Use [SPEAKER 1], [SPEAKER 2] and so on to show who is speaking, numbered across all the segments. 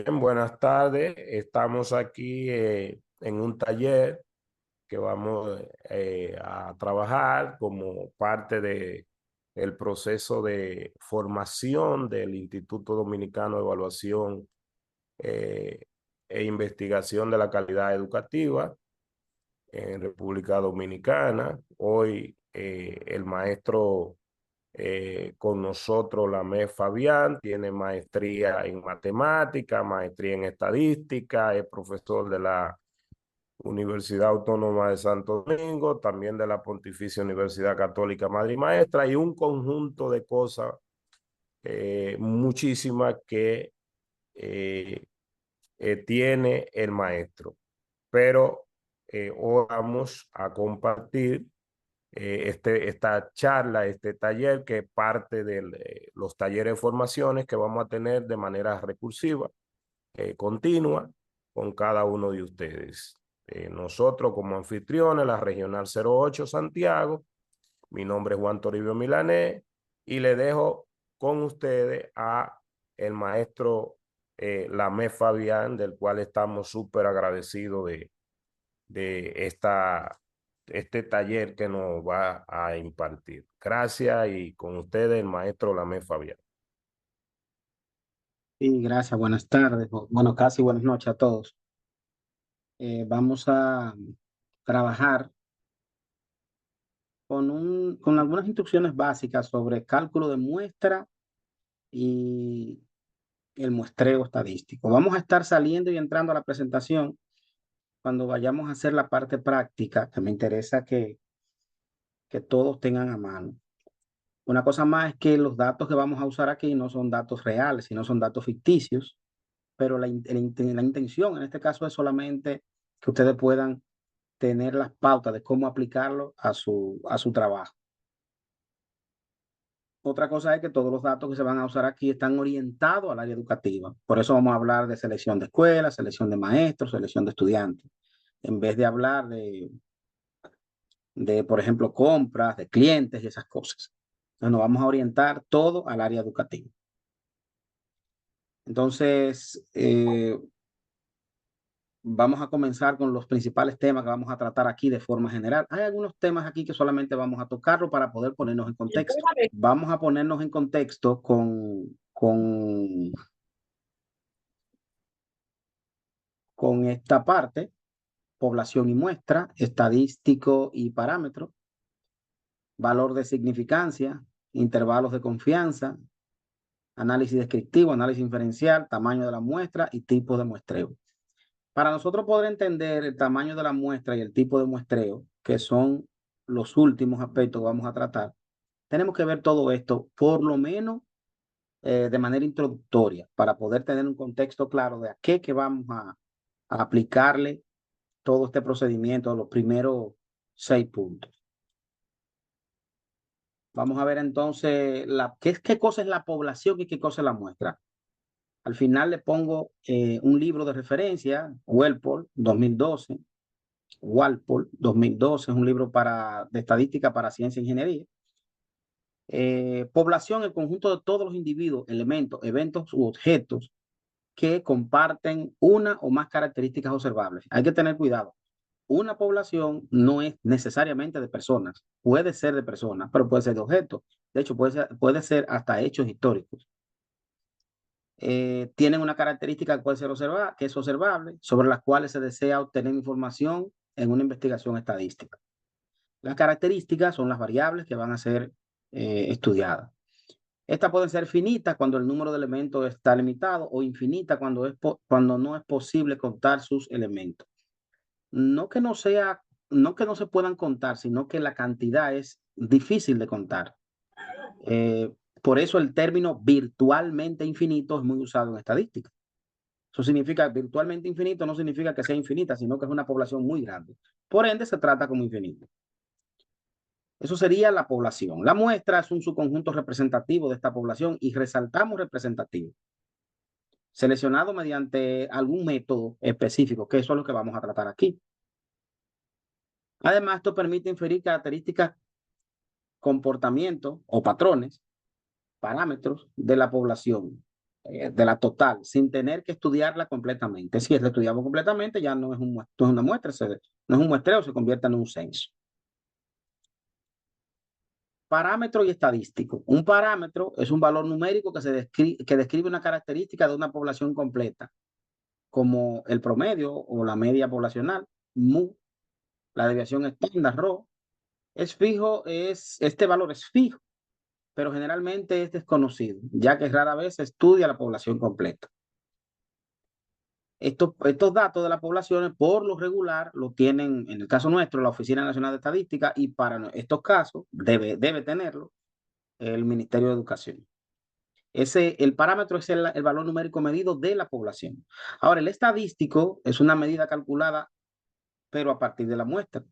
[SPEAKER 1] Bien, buenas tardes. Estamos aquí en un taller que vamos a trabajar como parte de el proceso de formación del Instituto Dominicano de Evaluación eh, e Investigación de la Calidad Educativa en República Dominicana. Hoy el maestro con nosotros, Lamé Fabián, tiene maestría en matemática, maestría en estadística, es profesor de la Universidad Autónoma de Santo Domingo, también de la Pontificia Universidad Católica Madre y Maestra, y un conjunto de cosas, muchísimas que eh, tiene el maestro. Pero hoy vamos a compartir esta charla, este taller, que es parte de los talleres de formaciones que vamos a tener de manera recursiva, continua, con cada uno de ustedes. Nosotros como anfitriones, la Regional 08 Santiago, mi nombre es Juan Toribio Milanés y le dejo con ustedes a el maestro Lamé Fabián, del cual estamos súper agradecidos de este taller que nos va a impartir. Gracias y con ustedes el maestro Lamé Fabián.
[SPEAKER 2] Sí, gracias, buenas tardes, bueno, casi buenas noches a todos. Vamos a trabajar con algunas instrucciones básicas sobre cálculo de muestra y el muestreo estadístico. Vamos a estar saliendo y entrando a la presentación cuando vayamos a hacer la parte práctica, que me interesa que todos tengan a mano. Una cosa más es que los datos que vamos a usar aquí no son datos reales, sino son datos ficticios, pero la intención en este caso es solamente que ustedes puedan tener las pautas de cómo aplicarlo a su trabajo. Otra cosa es que todos los datos que se van a usar aquí están orientados al área educativa. Por eso vamos a hablar de selección de escuelas, selección de maestros, selección de estudiantes, en vez de hablar por ejemplo, compras, de clientes y esas cosas. Entonces nos vamos a orientar todo al área educativa. Entonces, vamos a comenzar con los principales temas que vamos a tratar aquí de forma general. Hay algunos temas aquí que solamente vamos a tocarlo para poder ponernos en contexto. Vamos a ponernos en contexto con esta parte, población y muestra, estadístico y parámetro, valor de significancia, intervalos de confianza, análisis descriptivo, análisis inferencial, tamaño de la muestra y tipo de muestreo. Para nosotros poder entender el tamaño de la muestra y el tipo de muestreo, que son los últimos aspectos que vamos a tratar, tenemos que ver todo esto, por lo menos de manera introductoria, para poder tener un contexto claro de a qué que vamos a aplicarle todo este procedimiento, los primeros 6 puntos. Vamos a ver entonces qué cosa es la población y qué cosa es la muestra. Al final le pongo un libro de referencia, Walpole 2012. Walpole 2012 es un libro de estadística para ciencia e ingeniería. Población, el conjunto de todos los individuos, elementos, eventos u objetos que comparten una o más características observables. Hay que tener cuidado. Una población no es necesariamente de personas, puede ser de personas, pero puede ser de objetos. De hecho, puede ser hasta hechos históricos. Tienen una característica que puede ser que es observable, sobre las cuales se desea obtener información en una investigación estadística. Las características son las variables que van a ser estudiadas. Estas pueden ser finitas cuando el número de elementos está limitado o infinitas cuando no es posible contar sus elementos. No que no sea, no que no se puedan contar, sino que la cantidad es difícil de contar. Eh, por eso el término virtualmente infinito es muy usado en estadística. Eso significa virtualmente infinito, no significa que sea infinita, sino que es una población muy grande. Por ende, se trata como infinito. Eso sería la población. La muestra es un subconjunto representativo de esta población y resaltamos representativo, seleccionado mediante algún método específico, que eso es lo que vamos a tratar aquí. Además, esto permite inferir características, comportamientos o patrones, parámetros de la población. de la total, sin tener que estudiarla completamente. Si la estudiamos completamente, ya no es, no es una muestra, no es un muestreo, se convierte en un censo. Parámetro y estadístico. Un parámetro es un valor numérico que describe una característica de una población completa, como el promedio o la media poblacional, mu, la desviación estándar, rho. Es fijo, este valor es fijo, pero generalmente es desconocido, ya que rara vez se estudia la población completa. Estos datos de las poblaciones, por lo regular, lo tienen, en el caso nuestro, la Oficina Nacional de Estadística, y para estos casos debe tenerlo el Ministerio de Educación. El parámetro es el valor numérico medido de la población. Ahora, el estadístico es una medida calculada, pero a partir de la muestra,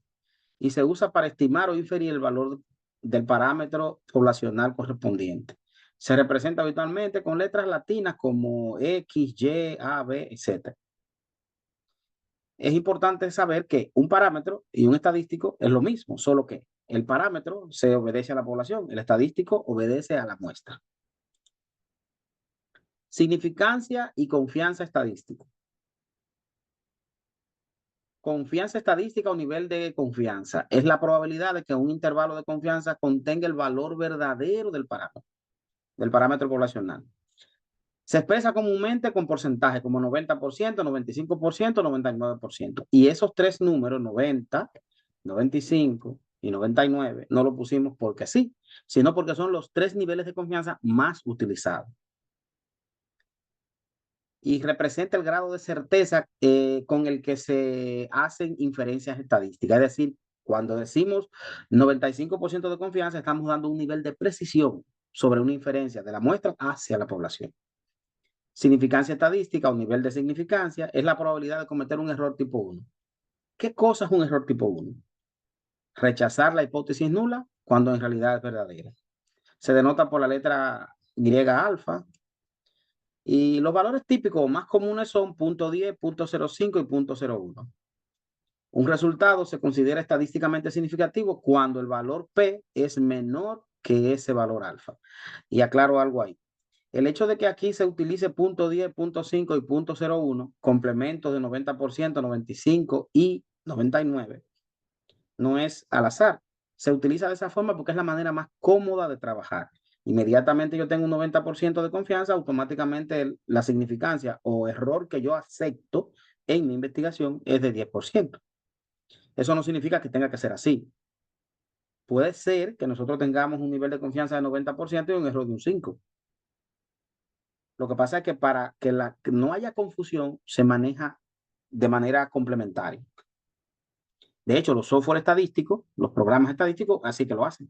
[SPEAKER 2] y se usa para estimar o inferir el valor del parámetro poblacional correspondiente. Se representa habitualmente con letras latinas como X, Y, A, B, etc. Es importante saber que un parámetro y un estadístico es lo mismo, solo que el parámetro se obedece a la población, el estadístico obedece a la muestra. Significancia y confianza estadística. Confianza estadística o nivel de confianza es la probabilidad de que un intervalo de confianza contenga el valor verdadero del parámetro poblacional. Se expresa comúnmente con porcentaje como 90%, 95%, 99%. Y esos tres números, 90, 95 y 99, no lo pusimos porque sí, sino porque son los tres niveles de confianza más utilizados. Y representa el grado de certeza con el que se hacen inferencias estadísticas. Es decir, cuando decimos 95% de confianza, estamos dando un nivel de precisión sobre una inferencia de la muestra hacia la población. Significancia estadística o nivel de significancia es la probabilidad de cometer un error tipo 1. ¿Qué cosa es un error tipo 1? Rechazar la hipótesis nula cuando en realidad es verdadera. Se denota por la letra griega alfa. Y los valores típicos más comunes son 0.10, 0.05 y 0.01. Un resultado se considera estadísticamente significativo cuando el valor P es menor que ese valor alfa. Y aclaro algo ahí. El hecho de que aquí se utilice 0.10, 0.5 y 0.01, complementos de 90%, 95 y 99, no es al azar. Se utiliza de esa forma porque es la manera más cómoda de trabajar. Inmediatamente yo tengo un 90% de confianza, automáticamente la significancia o error que yo acepto en mi investigación es de 10%. Eso no significa que tenga que ser así. Puede ser que nosotros tengamos un nivel de confianza de 90% y un error de un 5%. Lo que pasa es que para que no haya confusión, se maneja de manera complementaria. De hecho, los software estadísticos, los programas estadísticos, así que lo hacen,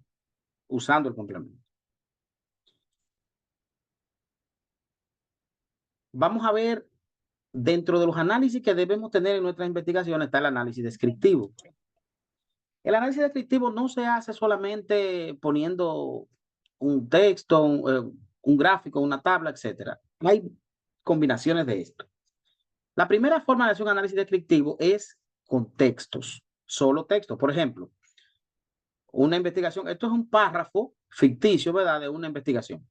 [SPEAKER 2] usando el complemento. Vamos a ver, dentro de los análisis que debemos tener en nuestras investigaciones está el análisis descriptivo. El análisis descriptivo no se hace solamente poniendo un texto, un gráfico, una tabla, etc. Hay combinaciones de esto. La primera forma de hacer un análisis descriptivo es con textos, solo textos. Por ejemplo, una investigación, esto es un párrafo ficticio, ¿verdad?, de una investigación.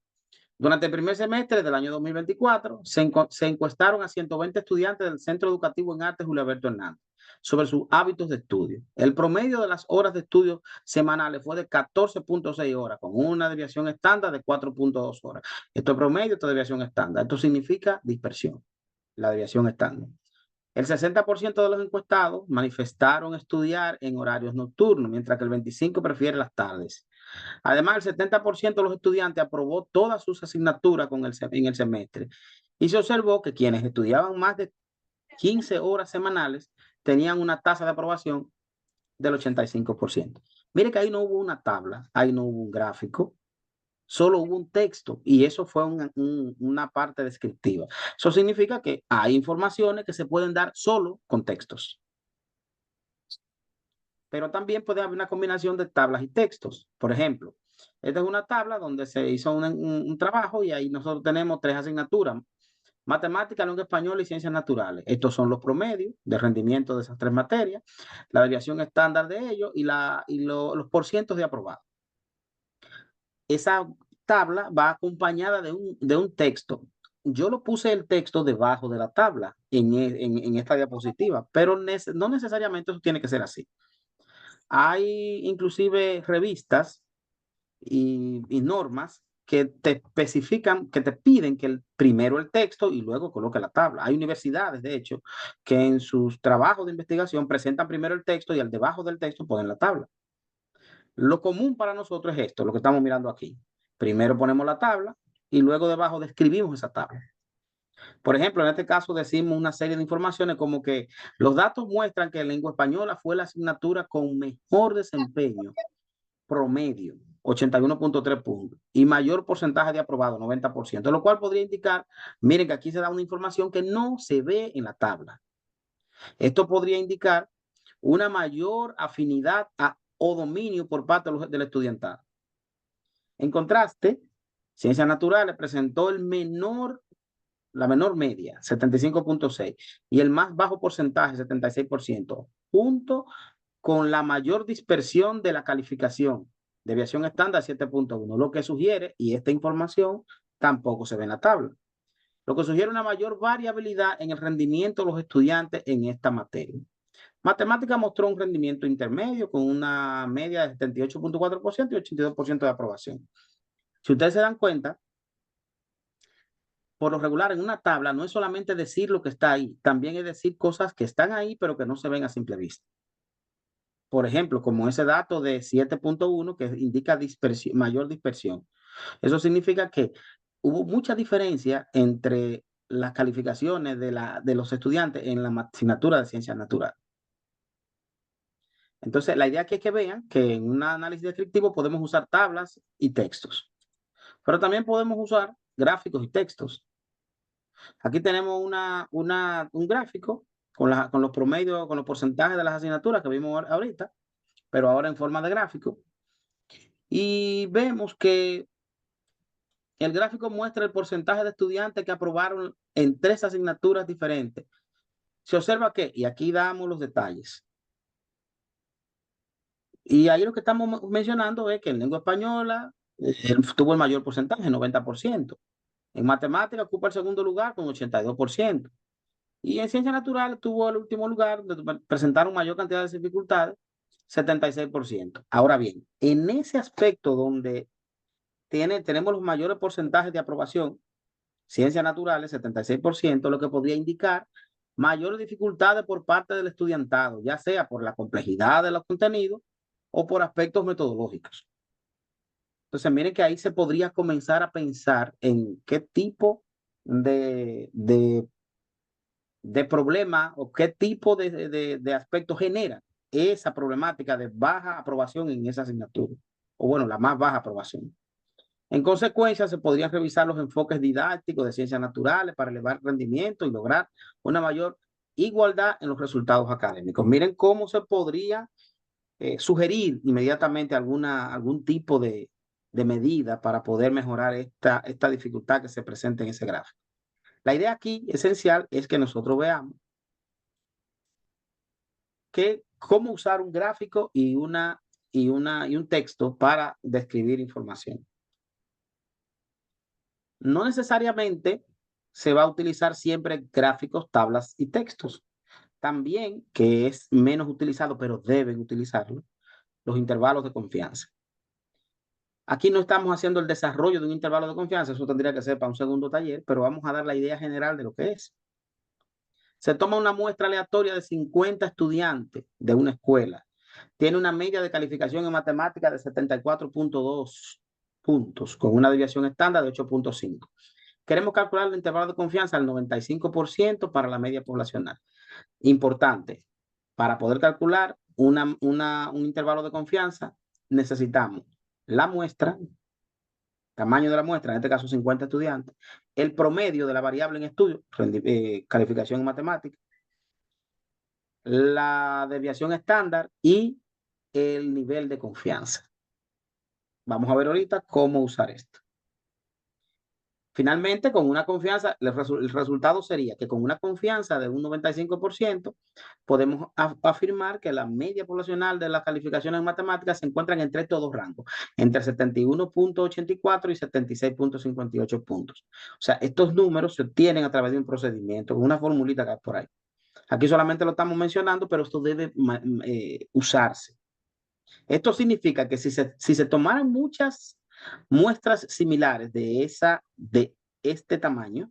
[SPEAKER 2] Durante el primer semestre del año 2024, se encuestaron a 120 estudiantes del Centro Educativo en Arte Julio Alberto Hernández sobre sus hábitos de estudio. El promedio de las horas de estudio semanales fue de 14.6 horas, con una desviación estándar de 4.2 horas. Esto es promedio, esto es desviación estándar. Esto significa dispersión, la desviación estándar. El 60% de los encuestados manifestaron estudiar en horarios nocturnos, mientras que el 25% prefiere las tardes. Además, el 70% de los estudiantes aprobó todas sus asignaturas en el semestre y se observó que quienes estudiaban más de 15 horas semanales tenían una tasa de aprobación del 85%. Mire que ahí no hubo una tabla, ahí no hubo un gráfico, solo hubo un texto y eso fue una parte descriptiva. Eso significa que hay informaciones que se pueden dar solo con textos. Pero también puede haber una combinación de tablas y textos. Por ejemplo, esta es una tabla donde se hizo un trabajo y ahí nosotros tenemos 3 asignaturas: matemática, lengua española y ciencias naturales. Estos son los promedios de rendimiento de esas 3 materias, la desviación estándar de ellos y los porcientos de aprobado. Esa tabla va acompañada de un texto. yo lo puse el texto debajo de la tabla en esta diapositiva, pero no necesariamente eso tiene que ser así. Hay inclusive revistas y normas que te especifican, que te piden que primero el texto y luego coloque la tabla. Hay universidades, de hecho, que en sus trabajos de investigación presentan primero el texto y al debajo del texto ponen la tabla. Lo común para nosotros es esto, lo que estamos mirando aquí. Primero ponemos la tabla y luego debajo describimos esa tabla. Por ejemplo, en este caso decimos una serie de informaciones como que los datos muestran que la lengua española fue la asignatura con mejor desempeño promedio, 81.3 puntos, y mayor porcentaje de aprobado, 90%, lo cual podría indicar, miren que aquí se da una información que no se ve en la tabla. Esto podría indicar una mayor afinidad o dominio por parte del estudiantado. En contraste, Ciencias Naturales presentó la menor media, 75.6, y el más bajo porcentaje, 76%, junto con la mayor dispersión de la calificación, desviación estándar 7.1, lo que sugiere, y esta información tampoco se ve en la tabla, lo que sugiere una mayor variabilidad en el rendimiento de los estudiantes en esta materia. Matemática mostró un rendimiento intermedio con una media de 78.4% y 82% de aprobación. Si ustedes se dan cuenta, por lo regular en una tabla no es solamente decir lo que está ahí, también es decir cosas que están ahí pero que no se ven a simple vista. Por ejemplo, como ese dato de 7.1 que indica mayor dispersión. Eso significa que hubo mucha diferencia entre las calificaciones de los estudiantes en la asignatura de ciencias naturales. Entonces, la idea aquí es que vean que en un análisis descriptivo podemos usar tablas y textos, pero también podemos usar gráficos y textos. Aquí tenemos un gráfico con los promedios, con los porcentajes de las asignaturas que vimos ahorita, pero ahora en forma de gráfico. Y vemos que el gráfico muestra el porcentaje de estudiantes que aprobaron en 3 asignaturas diferentes. Se observa que, y aquí damos los detalles. Y ahí lo que estamos mencionando es que en lengua española tuvo el mayor porcentaje, 90%. En matemática ocupa el segundo lugar con 82%. Y en ciencias naturales tuvo el último lugar, donde presentaron mayor cantidad de dificultades, 76%. Ahora bien, en ese aspecto donde tenemos los mayores porcentajes de aprobación, ciencias naturales, 76%, lo que podría indicar mayores dificultades por parte del estudiantado, ya sea por la complejidad de los contenidos o por aspectos metodológicos. Entonces, miren que ahí se podría comenzar a pensar en qué tipo de problema o qué tipo de aspecto genera esa problemática de baja aprobación en esa asignatura, o bueno, la más baja aprobación. En consecuencia, se podrían revisar los enfoques didácticos de ciencias naturales para elevar rendimiento y lograr una mayor igualdad en los resultados académicos. Miren cómo se podría sugerir inmediatamente algún tipo de medida para poder mejorar esta dificultad que se presenta en ese gráfico. La idea aquí esencial es que nosotros veamos cómo usar un gráfico y un texto para describir información. No necesariamente se va a utilizar siempre gráficos, tablas y textos. También, que es menos utilizado, pero deben utilizarlo, los intervalos de confianza. Aquí no estamos haciendo el desarrollo de un intervalo de confianza, eso tendría que ser para un segundo taller, pero vamos a dar la idea general de lo que es. Se toma una muestra aleatoria de 50 estudiantes de una escuela. Tiene una media de calificación en matemáticas de 74.2 puntos, con una desviación estándar de 8.5. Queremos calcular el intervalo de confianza al 95% para la media poblacional. Importante, para poder calcular un intervalo de confianza, necesitamos la muestra, tamaño de la muestra, en este caso 50 estudiantes, el promedio de la variable en estudio, calificación en matemáticas, la desviación estándar y el nivel de confianza. Vamos a ver ahorita cómo usar esto. Finalmente, con una confianza, el resultado sería que con una confianza de un 95%, podemos afirmar que la media poblacional de las calificaciones en matemáticas se encuentran entre estos dos rangos, entre 71.84 y 76.58 puntos. O sea, estos números se obtienen a través de un procedimiento, con una formulita que hay por ahí. Aquí solamente lo estamos mencionando, pero esto debe usarse. Esto significa que si se tomaran muchas muestras similares de este tamaño,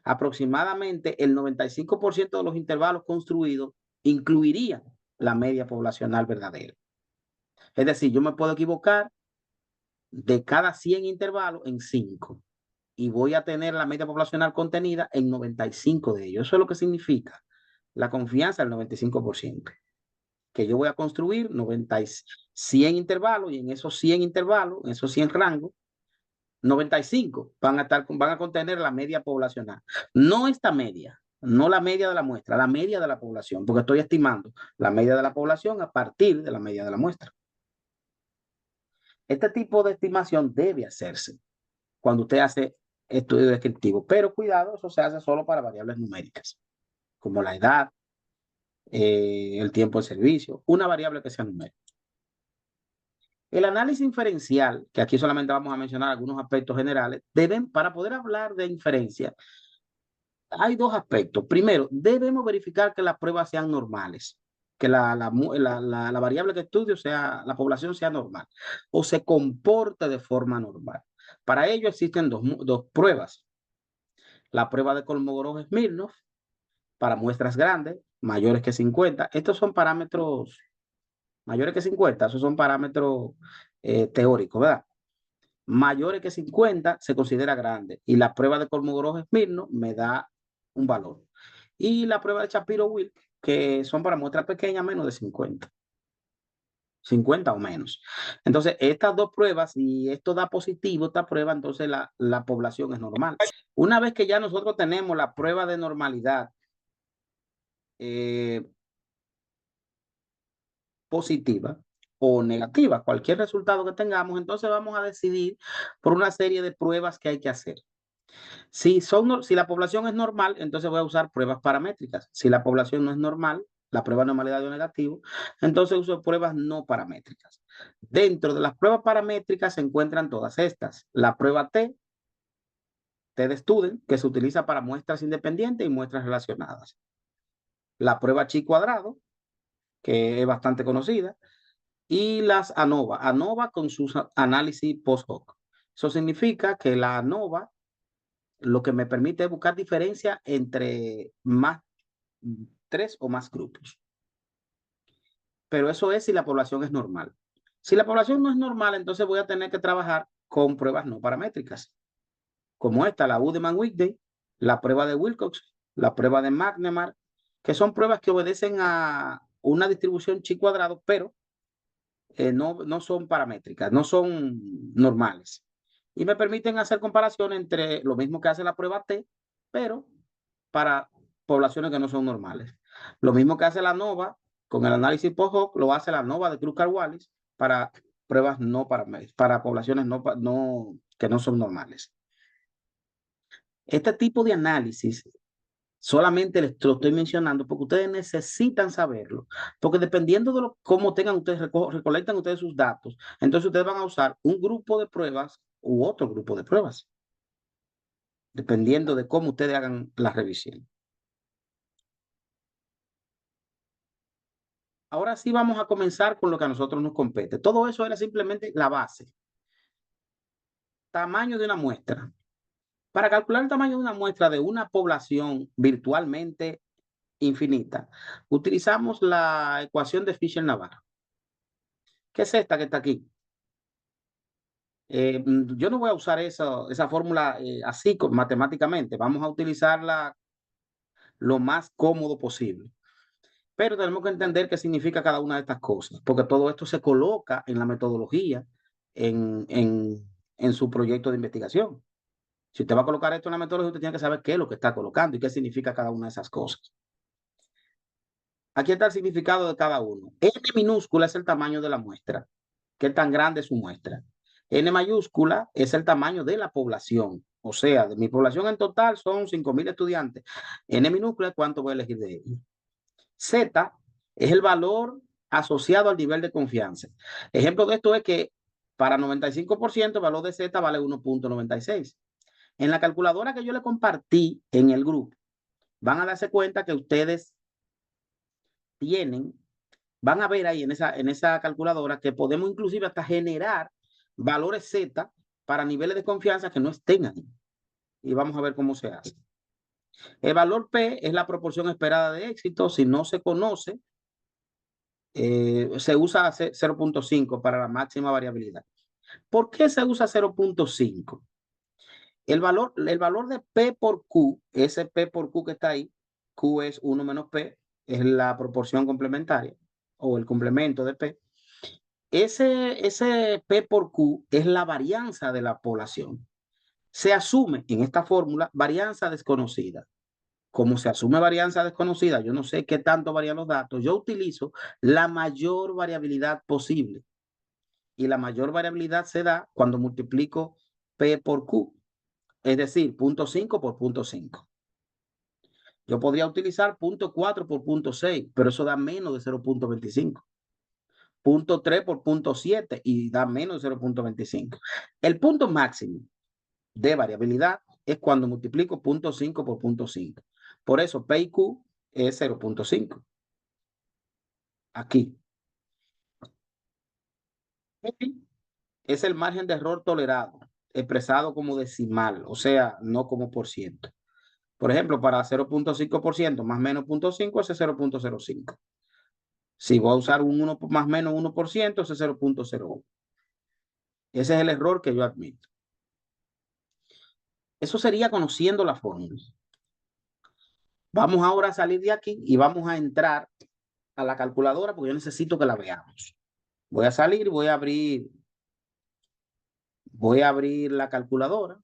[SPEAKER 2] aproximadamente el 95% de los intervalos construidos incluirían la media poblacional verdadera. Es decir, yo me puedo equivocar de cada 100 intervalos en 5 y voy a tener la media poblacional contenida en 95 de ellos. Eso es lo que significa la confianza del 95%. Que yo voy a construir 100 intervalos y en esos 100 intervalos, en esos 100 rangos, 95 van a contener la media poblacional. No esta media, no la media de la muestra, la media de la población, porque estoy estimando la media de la población a partir de la media de la muestra. Este tipo de estimación debe hacerse cuando usted hace estudio descriptivo, pero cuidado, eso se hace solo para variables numéricas, como la edad, el tiempo de servicio, una variable que sea numérica. El análisis inferencial, que aquí solamente vamos a mencionar algunos aspectos generales, para poder hablar de inferencia, hay dos aspectos. Primero, debemos verificar que las pruebas sean normales, que la variable que estudio sea, la población sea normal o se comporte de forma normal. Para ello existen dos pruebas. La prueba de Kolmogorov-Smirnov para muestras grandes, mayores que 50. Estos son parámetros mayores que 50, esos son parámetros teóricos, ¿verdad? Mayores que 50 se considera grande y la prueba de Kolmogorov-Smirnov me da un valor. Y la prueba de Shapiro-Wilk, que son para muestras pequeñas, menos de 50 o menos. Entonces, estas dos pruebas, si esto da positivo, esta prueba, entonces la población es normal. Una vez que ya nosotros tenemos la prueba de normalidad positiva o negativa, cualquier resultado que tengamos, entonces vamos a decidir por una serie de pruebas que hay que hacer. Si la población es normal, entonces voy a usar pruebas paramétricas. Si la población no es normal, la prueba de normalidad o negativo, entonces uso pruebas no paramétricas. Dentro de las pruebas paramétricas se encuentran todas estas. La prueba T de Student, que se utiliza para muestras independientes y muestras relacionadas. La prueba chi cuadrado, que es bastante conocida. Y las ANOVA. ANOVA con sus análisis post hoc. Eso significa que la ANOVA lo que me permite es buscar diferencia entre tres o más grupos. Pero eso es si la población es normal. Si la población no es normal, entonces voy a tener que trabajar con pruebas no paramétricas, como esta, la Udeman-Whitney, la prueba de Wilcox, la prueba de McNemar, que son pruebas que obedecen a una distribución chi cuadrado, pero no son paramétricas, no son normales. Y me permiten hacer comparación entre lo mismo que hace la prueba T, pero para poblaciones que no son normales. Lo mismo que hace la NOVA con el análisis post hoc, lo hace la NOVA de Kruskal-Wallis para pruebas no paramétricas, para poblaciones que no son normales. Este tipo de análisis solamente les lo estoy mencionando porque ustedes necesitan saberlo, porque dependiendo de cómo tengan ustedes, recolectan ustedes sus datos, entonces ustedes van a usar un grupo de pruebas u otro grupo de pruebas, dependiendo de cómo ustedes hagan la revisión. Ahora sí vamos a comenzar con lo que a nosotros nos compete. Todo eso era simplemente la base. Tamaño de una muestra. Para calcular el tamaño de una muestra de una población virtualmente infinita, utilizamos la ecuación de Fisher-Navarro. ¿Qué es esta que está aquí? Yo no voy a usar esa fórmula así matemáticamente. Vamos a utilizarla lo más cómodo posible. Pero tenemos que entender qué significa cada una de estas cosas, porque todo esto se coloca en la metodología, en su proyecto de investigación. Si usted va a colocar esto en la metodología, usted tiene que saber qué es lo que está colocando y qué significa cada una de esas cosas. Aquí está el significado de cada uno. N minúscula es el tamaño de la muestra. ¿Qué tan grande es su muestra? N mayúscula es el tamaño de la población. O sea, de mi población en total son 5.000 estudiantes. N minúscula, ¿cuánto voy a elegir de ellos? Z es el valor asociado al nivel de confianza. Ejemplo de esto es que para 95% el valor de Z vale 1.96. En la calculadora que yo le compartí en el grupo, van a darse cuenta que ustedes van a ver ahí en esa calculadora que podemos inclusive hasta generar valores Z para niveles de confianza que no estén ahí. Y vamos a ver cómo se hace. El valor P es la proporción esperada de éxito. Si no se conoce, se usa 0.5 para la máxima variabilidad. ¿Por qué se usa 0.5? El valor de P por Q, ese P por Q que está ahí, Q es 1 menos P, es la proporción complementaria o el complemento de P. Ese P por Q es la varianza de la población. Se asume en esta fórmula varianza desconocida. Como se asume varianza desconocida, yo no sé qué tanto varían los datos, yo utilizo la mayor variabilidad posible. Y la mayor variabilidad se da cuando multiplico P por Q, es decir, 0.5 por 0.5. Yo podría utilizar 0.4 por 0.6, pero eso da menos de 0.25. 0.3 por 0.7 y da menos de 0.25. El punto máximo de variabilidad es cuando multiplico 0.5 por 0.5. Por eso P y Q es 0.5. Aquí. Es el margen de error tolerado, expresado como decimal, o sea, no como por ciento. Por ejemplo, para 0.5% más menos 0.5, ese es 0.05. Si voy a usar un 1 más menos 1%, ese es 0.01. Ese es el error que yo admito. Eso sería conociendo la fórmula. Vamos ahora a salir de aquí y vamos a entrar a la calculadora porque yo necesito que la veamos. Voy a salir, voy a abrir la calculadora.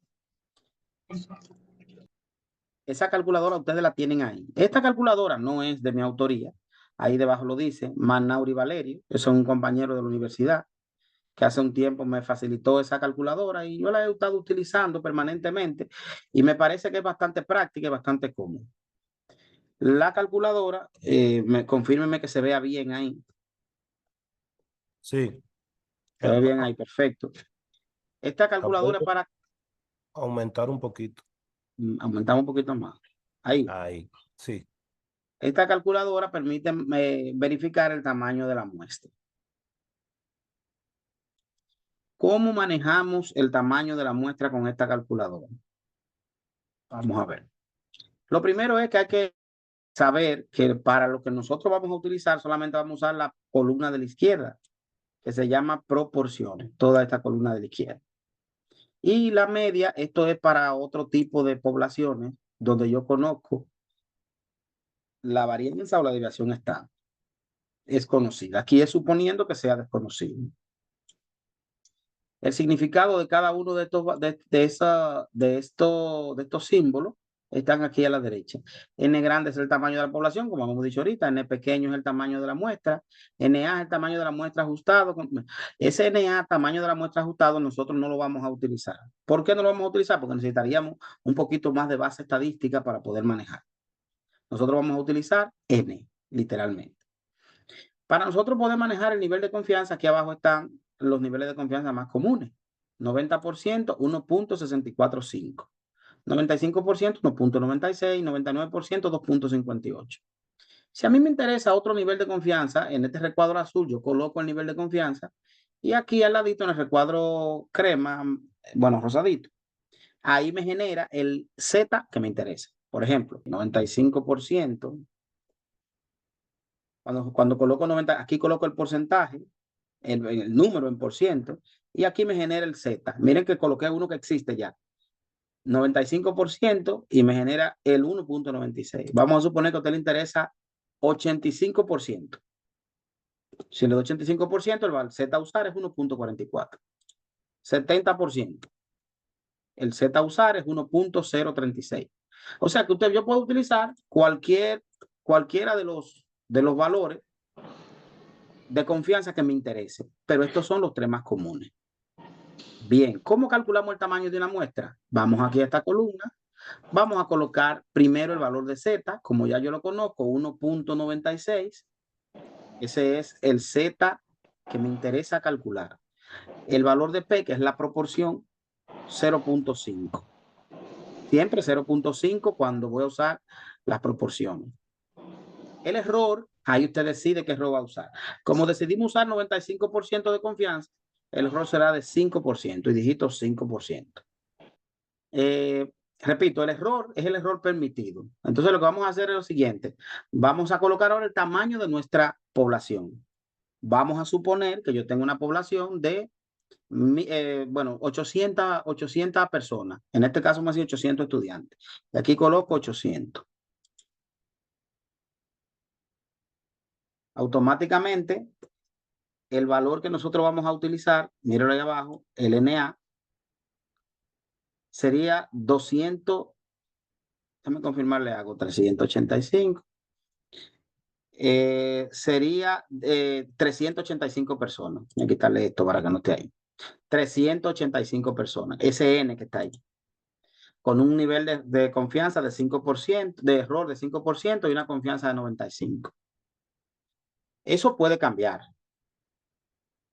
[SPEAKER 2] Esa calculadora ustedes la tienen ahí. Esta calculadora no es de mi autoría. Ahí debajo lo dice, Manauri Valerio, que son un compañero de la universidad, que hace un tiempo me facilitó esa calculadora y yo la he estado utilizando permanentemente y me parece que es bastante práctica y bastante cómoda. La calculadora, confírmeme que se vea bien ahí.
[SPEAKER 1] Sí.
[SPEAKER 2] Se ve bien ahí, perfecto. Esta calculadora es para
[SPEAKER 1] aumentar un poquito.
[SPEAKER 2] aumentar un poquito más. Ahí.
[SPEAKER 1] Ahí, sí.
[SPEAKER 2] Esta calculadora permite verificar el tamaño de la muestra. ¿Cómo manejamos el tamaño de la muestra con esta calculadora? Vamos a ver. Lo primero es que hay que saber que para lo que nosotros vamos a utilizar, solamente vamos a usar la columna de la izquierda, que se llama proporciones, toda esta columna de la izquierda. Y la media, esto es para otro tipo de poblaciones, donde yo conozco la varianza o la desviación está. Es conocida. Aquí es suponiendo que sea desconocido. El significado de cada uno de estos símbolos están aquí a la derecha. N grande es el tamaño de la población, como hemos dicho ahorita. N pequeño es el tamaño de la muestra. NA es el tamaño de la muestra ajustado. Ese NA, tamaño de la muestra ajustado, nosotros no lo vamos a utilizar. ¿Por qué no lo vamos a utilizar? Porque necesitaríamos un poquito más de base estadística para poder manejar. Nosotros vamos a utilizar N, literalmente. Para nosotros poder manejar el nivel de confianza, aquí abajo están los niveles de confianza más comunes. 90%, 1.645. 95%, 1.96. 99%, 2.58. Si a mí me interesa otro nivel de confianza, en este recuadro azul yo coloco el nivel de confianza y aquí al ladito en el recuadro crema, bueno, rosadito, ahí me genera el Z que me interesa. Por ejemplo, 95%. Cuando coloco 90, aquí coloco el porcentaje, el número en por ciento, y aquí me genera el Z. Miren que coloqué uno que existe ya. 95% y me genera el 1.96. Vamos a suponer que a usted le interesa 85%. Si le doy 85%, el Z a usar es 1.44. 70%. El Z a usar es 1.036. O sea que yo puedo utilizar cualquiera de los valores de confianza que me interese, pero estos son los tres más comunes. Bien, ¿cómo calculamos el tamaño de una muestra? Vamos aquí a esta columna. Vamos a colocar primero el valor de Z, como ya yo lo conozco, 1.96. Ese es el Z que me interesa calcular. El valor de P, que es la proporción, 0.5. Siempre 0.5 cuando voy a usar las proporciones. El error, ahí usted decide qué error va a usar. Como decidimos usar 95% de confianza, el error será de 5% y digito 5%. Repito, el error es el error permitido. Entonces lo que vamos a hacer es lo siguiente. Vamos a colocar ahora el tamaño de nuestra población. Vamos a suponer que yo tengo una población de, 800 personas. En este caso más de 800 estudiantes. Y aquí coloco 800. Automáticamente, el valor que nosotros vamos a utilizar, míralo ahí abajo, el NA, sería 200, déjame confirmarle, hago 385. Sería 385 personas. Voy a quitarle esto para que no esté ahí. 385 personas. Ese N que está ahí. Con un nivel de confianza de 5%, de error de 5% y una confianza de 95%. Eso puede cambiar.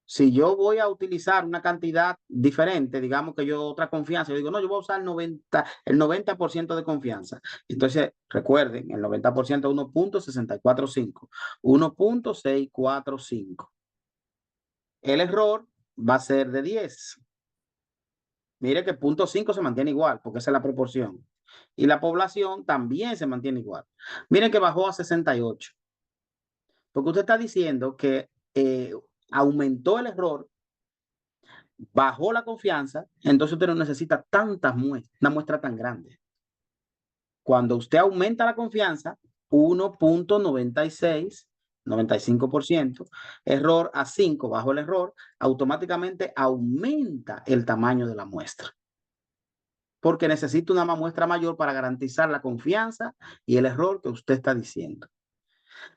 [SPEAKER 2] Si yo voy a utilizar una cantidad diferente, digamos que yo otra confianza, yo digo, no, yo voy a usar el 90% de confianza. Entonces, recuerden, el 90% es 1.645. 1.645. El error va a ser de 10. Mire que 0.5 se mantiene igual, porque esa es la proporción. Y la población también se mantiene igual. Miren que bajó a 68. Porque usted está diciendo que aumentó el error, bajó la confianza, entonces usted no necesita tantas muestras, una muestra tan grande. Cuando usted aumenta la confianza, 1.96, 95%, error a 5 bajo el error, automáticamente aumenta el tamaño de la muestra. Porque necesita una muestra mayor para garantizar la confianza y el error que usted está diciendo.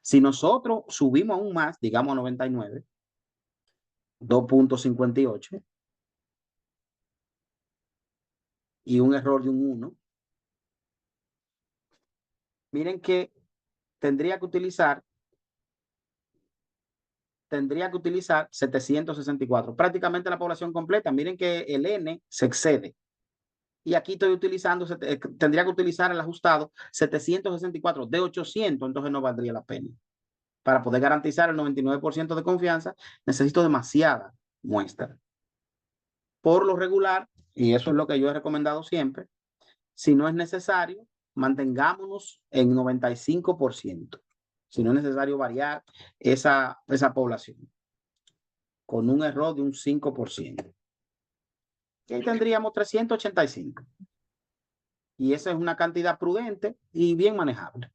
[SPEAKER 2] Si nosotros subimos aún más, digamos a 99, 2.58 y un error de un 1, miren que tendría que utilizar 764, prácticamente la población completa. Miren que el N se excede. Y aquí estoy utilizando, tendría que utilizar el ajustado 764 de 800, entonces no valdría la pena. Para poder garantizar el 99% de confianza, necesito demasiada muestra. Por lo regular, y eso es lo que yo he recomendado siempre, si no es necesario, mantengámonos en 95%. Si no es necesario variar esa población con un error de un 5%. Y ahí tendríamos 385. Y esa es una cantidad prudente y bien manejable.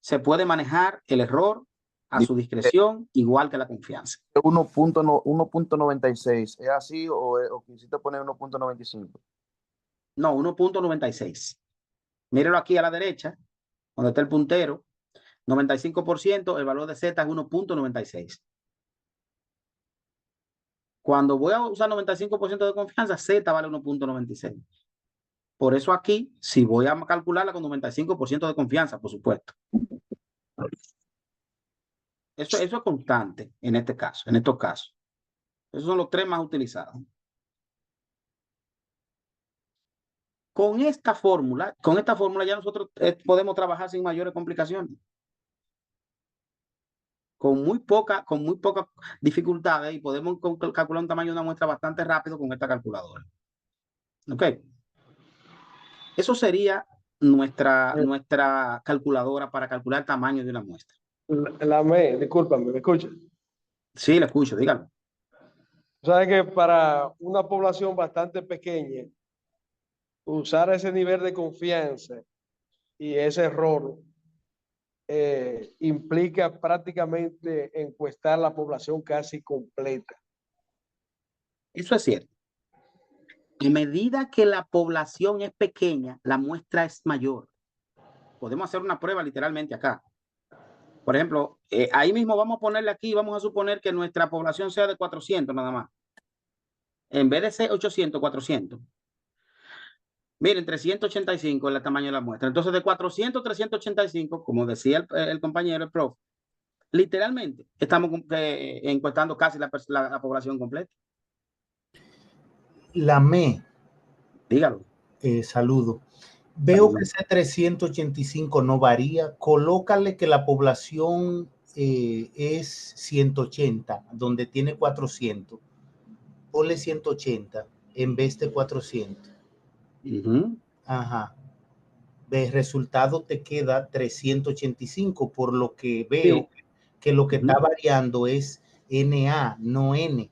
[SPEAKER 2] Se puede manejar el error a su discreción, igual que la confianza.
[SPEAKER 3] 1.96, ¿es así o quisiste poner 1.95?
[SPEAKER 2] No, 1.96. Mírelo aquí a la derecha, donde está el puntero. 95%, el valor de Z es 1.96. Cuando voy a usar 95% de confianza, Z vale 1.96. Por eso aquí, si voy a calcularla con 95% de confianza, por supuesto. Eso es constante en este caso, en estos casos. Esos son los tres más utilizados. Con esta fórmula ya nosotros podemos trabajar sin mayores complicaciones. Con muy poca dificultades y podemos calcular un tamaño de una muestra bastante rápido con esta calculadora. ¿Ok? Eso sería nuestra calculadora para calcular el tamaño de una muestra.
[SPEAKER 4] Discúlpame, ¿me escucha?
[SPEAKER 2] Sí, le escucho, dígalo.
[SPEAKER 4] Sabes que para una población bastante pequeña, usar ese nivel de confianza y ese error implica prácticamente encuestar la población casi completa.
[SPEAKER 2] Eso es cierto. A medida que la población es pequeña, la muestra es mayor. Podemos hacer una prueba literalmente acá. Por ejemplo, ahí mismo vamos a ponerle aquí, vamos a suponer que nuestra población sea de 400 nada más. En vez de ser 800, 400. Miren, 385 es el tamaño de la muestra. Entonces, de 400 a 385, como decía el compañero, el profe, literalmente estamos encuestando casi la población completa.
[SPEAKER 5] Lamé,
[SPEAKER 2] Dígalo.
[SPEAKER 5] saludo. Veo que ese 385 no varía. Colócale que la población es 180, donde tiene 400. Ponle 180 en vez de 400. Ajá. De resultado te queda 385, por lo que veo que lo que está variando es NA, no N.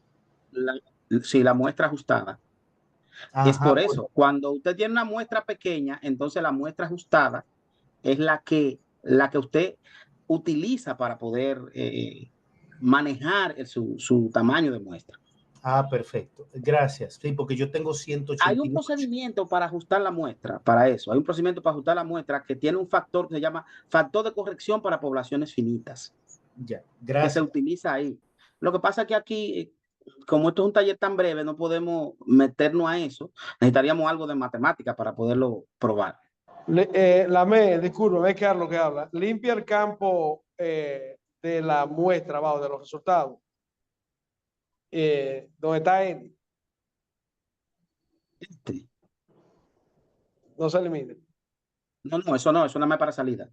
[SPEAKER 2] Sí, la muestra ajustada.
[SPEAKER 5] Ajá,
[SPEAKER 2] es por eso, cuando usted tiene una muestra pequeña, entonces la muestra ajustada es la que usted utiliza para poder manejar su tamaño de muestra.
[SPEAKER 5] Ah, perfecto. Gracias. Sí, porque yo tengo 188.
[SPEAKER 2] Hay un procedimiento para ajustar la muestra, para eso. Hay un procedimiento para ajustar la muestra que tiene un factor que se llama factor de corrección para poblaciones finitas.
[SPEAKER 5] Ya, gracias.
[SPEAKER 2] Que se utiliza ahí. Lo que pasa es que aquí, como esto es un taller tan breve, no podemos meternos a eso. Necesitaríamos algo de matemática para poderlo probar.
[SPEAKER 4] Lamé, disculpe, es Carlos que habla. Limpia el campo de la muestra, abajo, de los resultados. Donde está N. No se elimine.
[SPEAKER 2] No, eso no, eso nada más para salida.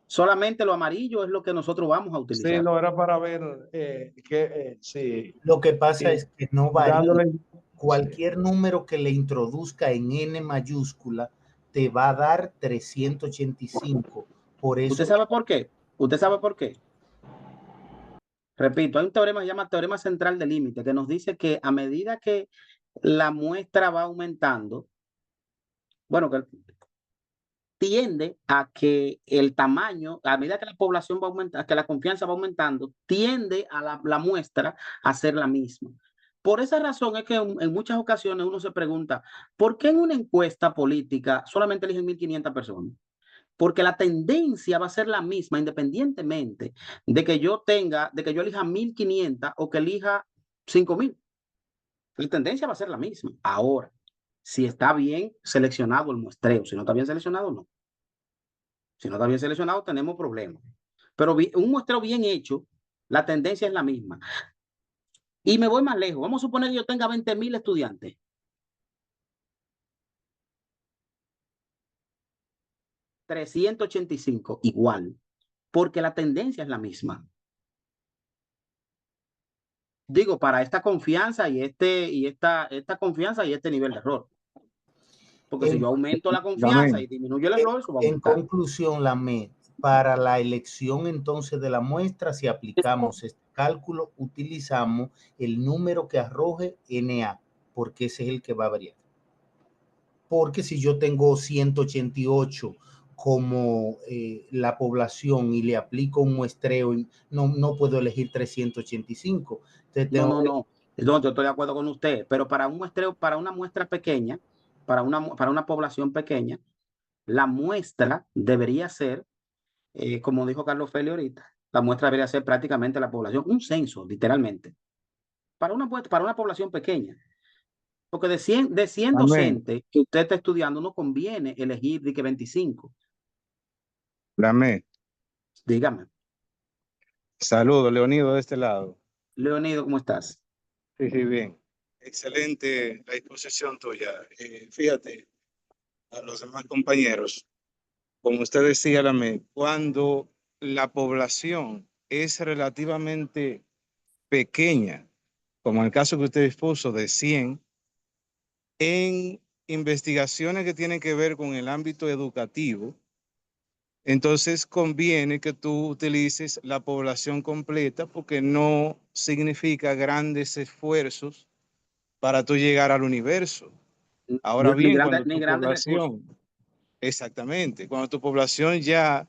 [SPEAKER 2] Solamente lo amarillo es lo que nosotros vamos a utilizar.
[SPEAKER 4] Sí, no, era para ver sí.
[SPEAKER 5] Lo que pasa es que no varía. Cualquier
[SPEAKER 4] sí.
[SPEAKER 5] número que le introduzca en N mayúscula te va a dar 385. Por eso.
[SPEAKER 2] ¿Usted sabe por qué? ¿Usted sabe por qué? Repito, hay un teorema que se llama teorema central de límite, que nos dice que a medida que la muestra va aumentando, bueno, que tiende a que el tamaño, a medida que la población va aumentando, que la confianza va aumentando, tiende a la muestra a ser la misma. Por esa razón es que en muchas ocasiones uno se pregunta, ¿por qué en una encuesta política solamente eligen 1.500 personas? Porque la tendencia va a ser la misma independientemente de que yo elija 1.500 o que elija 5.000. La tendencia va a ser la misma. Ahora, si está bien seleccionado el muestreo, si no está bien seleccionado, no. Si no está bien seleccionado, tenemos problemas. Pero un muestreo bien hecho, la tendencia es la misma. Y me voy más lejos. Vamos a suponer que yo tenga 20.000 estudiantes. 385, igual. Porque la tendencia es la misma. Digo, para esta confianza y esta confianza y este nivel de error. Porque si yo aumento la confianza y disminuyo el error, eso va a aumentar.
[SPEAKER 5] En conclusión, para la elección entonces de la muestra, si aplicamos este cálculo, utilizamos el número que arroje NA, porque ese es el que va a variar. Porque si yo tengo 188 como la población y le aplico un muestreo, no puedo elegir 385. Entonces
[SPEAKER 2] No, yo estoy de acuerdo con usted, pero para un muestreo, para una muestra pequeña, para una población pequeña, la muestra debería ser, como dijo Carlos Feli ahorita, la muestra debería ser prácticamente la población, un censo, literalmente, para una población pequeña. Porque de 100 docentes que usted está estudiando, no conviene elegir de que 25.
[SPEAKER 6] Lamé.
[SPEAKER 2] Dígame.
[SPEAKER 6] Saludos, Leonido de este lado.
[SPEAKER 2] Leonido, ¿cómo estás?
[SPEAKER 6] Sí, bien. Excelente la exposición tuya. Fíjate, a los demás compañeros, como usted decía, Lamé, cuando la población es relativamente pequeña, como en el caso que usted expuso de 100, en investigaciones que tienen que ver con el ámbito educativo, entonces conviene que tú utilices la población completa porque no significa grandes esfuerzos para tú llegar al universo. Ahora bien, cuando tu población, exactamente, cuando tu población ya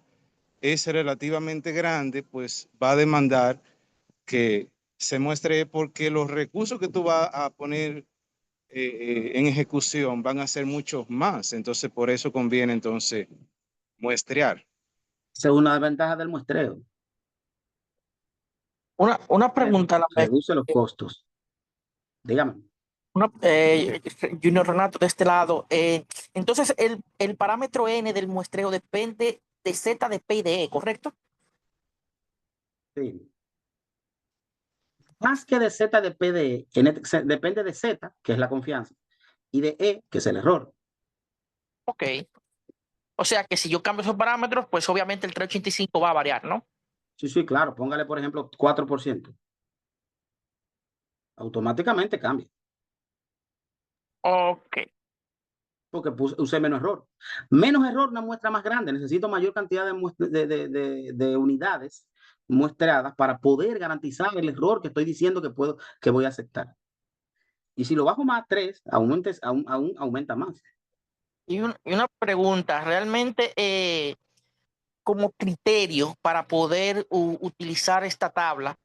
[SPEAKER 6] es relativamente grande, pues va a demandar que se muestre, porque los recursos que tú vas a poner en ejecución van a ser muchos más. Entonces, por eso conviene entonces muestrear.
[SPEAKER 2] Esa es una desventaja del muestreo.
[SPEAKER 7] Una pregunta.
[SPEAKER 2] Reduce los costos. Dígame.
[SPEAKER 7] Junior Renato, de este lado. Entonces, el parámetro N del muestreo depende de Z de P y de E, ¿correcto?
[SPEAKER 2] Sí. Más que de Z de P de E, depende de Z, que es la confianza, y de E, que es el error.
[SPEAKER 7] Ok. O sea que si yo cambio esos parámetros, pues obviamente el 385 va a variar, ¿no?
[SPEAKER 2] Sí, sí, claro. Póngale, por ejemplo, 4%. Automáticamente cambia.
[SPEAKER 7] Ok.
[SPEAKER 2] Porque usé menos error. Menos error, una muestra más grande. Necesito mayor cantidad de unidades muestreadas para poder garantizar el error que estoy diciendo que voy a aceptar. Y si lo bajo más 3, aún aumenta más.
[SPEAKER 7] Y una pregunta, realmente como criterio para poder utilizar esta tabla,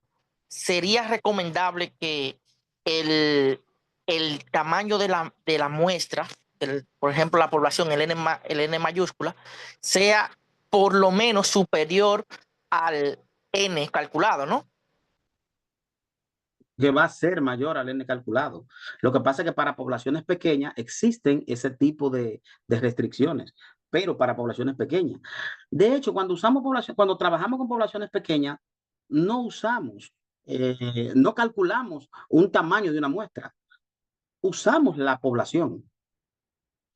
[SPEAKER 7] ¿sería recomendable que el tamaño de la muestra, por ejemplo, la población, el N mayúscula, sea por lo menos superior al N calculado, ¿no?
[SPEAKER 2] Que va a ser mayor al N calculado. Lo que pasa es que para poblaciones pequeñas existen ese tipo de restricciones, pero para poblaciones pequeñas. De hecho, cuando trabajamos con poblaciones pequeñas, no calculamos un tamaño de una muestra, usamos la población.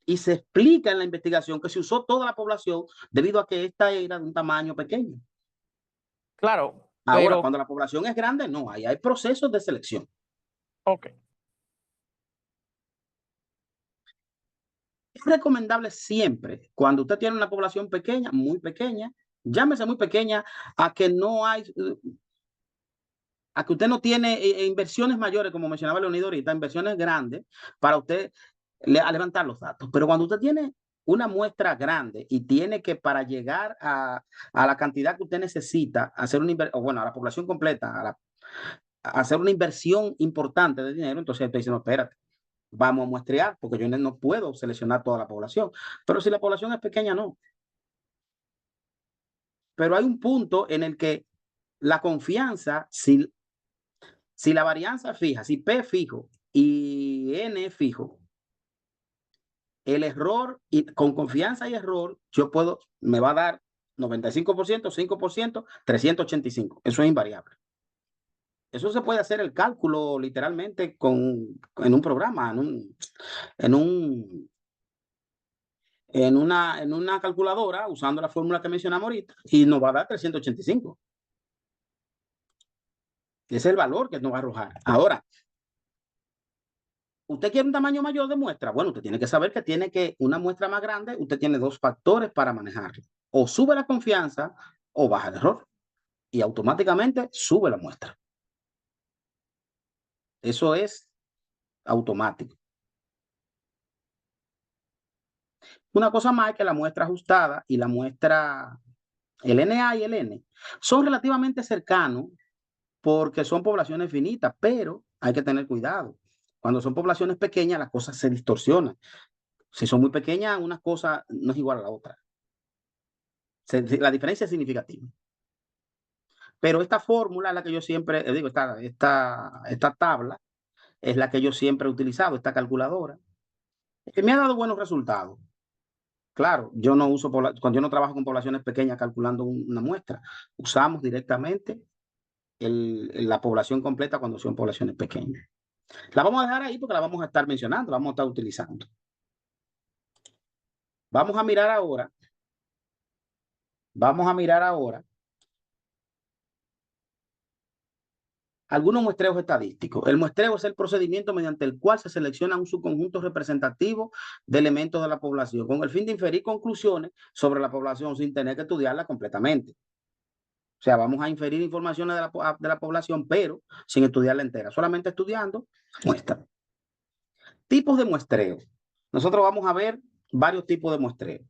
[SPEAKER 2] Y se explica en la investigación que se usó toda la población debido a que esta era de un tamaño pequeño.
[SPEAKER 7] Claro,
[SPEAKER 2] Ahora,
[SPEAKER 7] pero
[SPEAKER 2] cuando la población es grande, no, ahí hay procesos de selección.
[SPEAKER 7] ok.
[SPEAKER 2] Es recomendable siempre, cuando usted tiene una población pequeña, muy pequeña, llámese muy pequeña, a que usted no tiene inversiones mayores, como mencionaba Leonido ahorita, inversiones grandes para usted a levantar los datos. Pero cuando usted tiene una muestra grande y tiene que, para llegar a la cantidad que usted necesita, hacer una inversión, bueno, a la población completa, a hacer una inversión importante de dinero, entonces usted dice, no, espérate, vamos a muestrear, porque yo no puedo seleccionar toda la población. Pero si la población es pequeña, no. Pero hay un punto en el que la confianza, si la varianza es fija, si P es fijo y N es fijo, el error, y con confianza y error, me va a dar 95%, 5%, 385. Eso es invariable. Eso se puede hacer el cálculo literalmente en un programa, en una calculadora, usando la fórmula que mencionamos ahorita, y nos va a dar 385. Ese es el valor que nos va a arrojar. Ahora, ¿usted quiere un tamaño mayor de muestra? Bueno, usted tiene que saber que una muestra más grande, usted tiene dos factores para manejarlo. O sube la confianza o baja el error. Y automáticamente sube la muestra. Eso es automático. Una cosa más es que la muestra ajustada y la muestra, el NA y el N, son relativamente cercanos porque son poblaciones finitas, pero hay que tener cuidado. Cuando son poblaciones pequeñas, las cosas se distorsionan. Si son muy pequeñas, una cosa no es igual a la otra. La diferencia es significativa. Pero esta fórmula es la que yo siempre, digo, esta tabla es la que yo siempre he utilizado, esta calculadora, que me ha dado buenos resultados. Claro, cuando yo no trabajo con poblaciones pequeñas calculando una muestra, usamos directamente la población completa cuando son poblaciones pequeñas. La vamos a dejar ahí porque la vamos a estar mencionando, la vamos a estar utilizando. Vamos a mirar ahora algunos muestreos estadísticos. El muestreo es el procedimiento mediante el cual se selecciona un subconjunto representativo de elementos de la población con el fin de inferir conclusiones sobre la población sin tener que estudiarla completamente. O sea, vamos a inferir informaciones de la población, pero sin estudiarla entera, solamente estudiando muestras. Tipos de muestreo. Nosotros vamos a ver varios tipos de muestreo.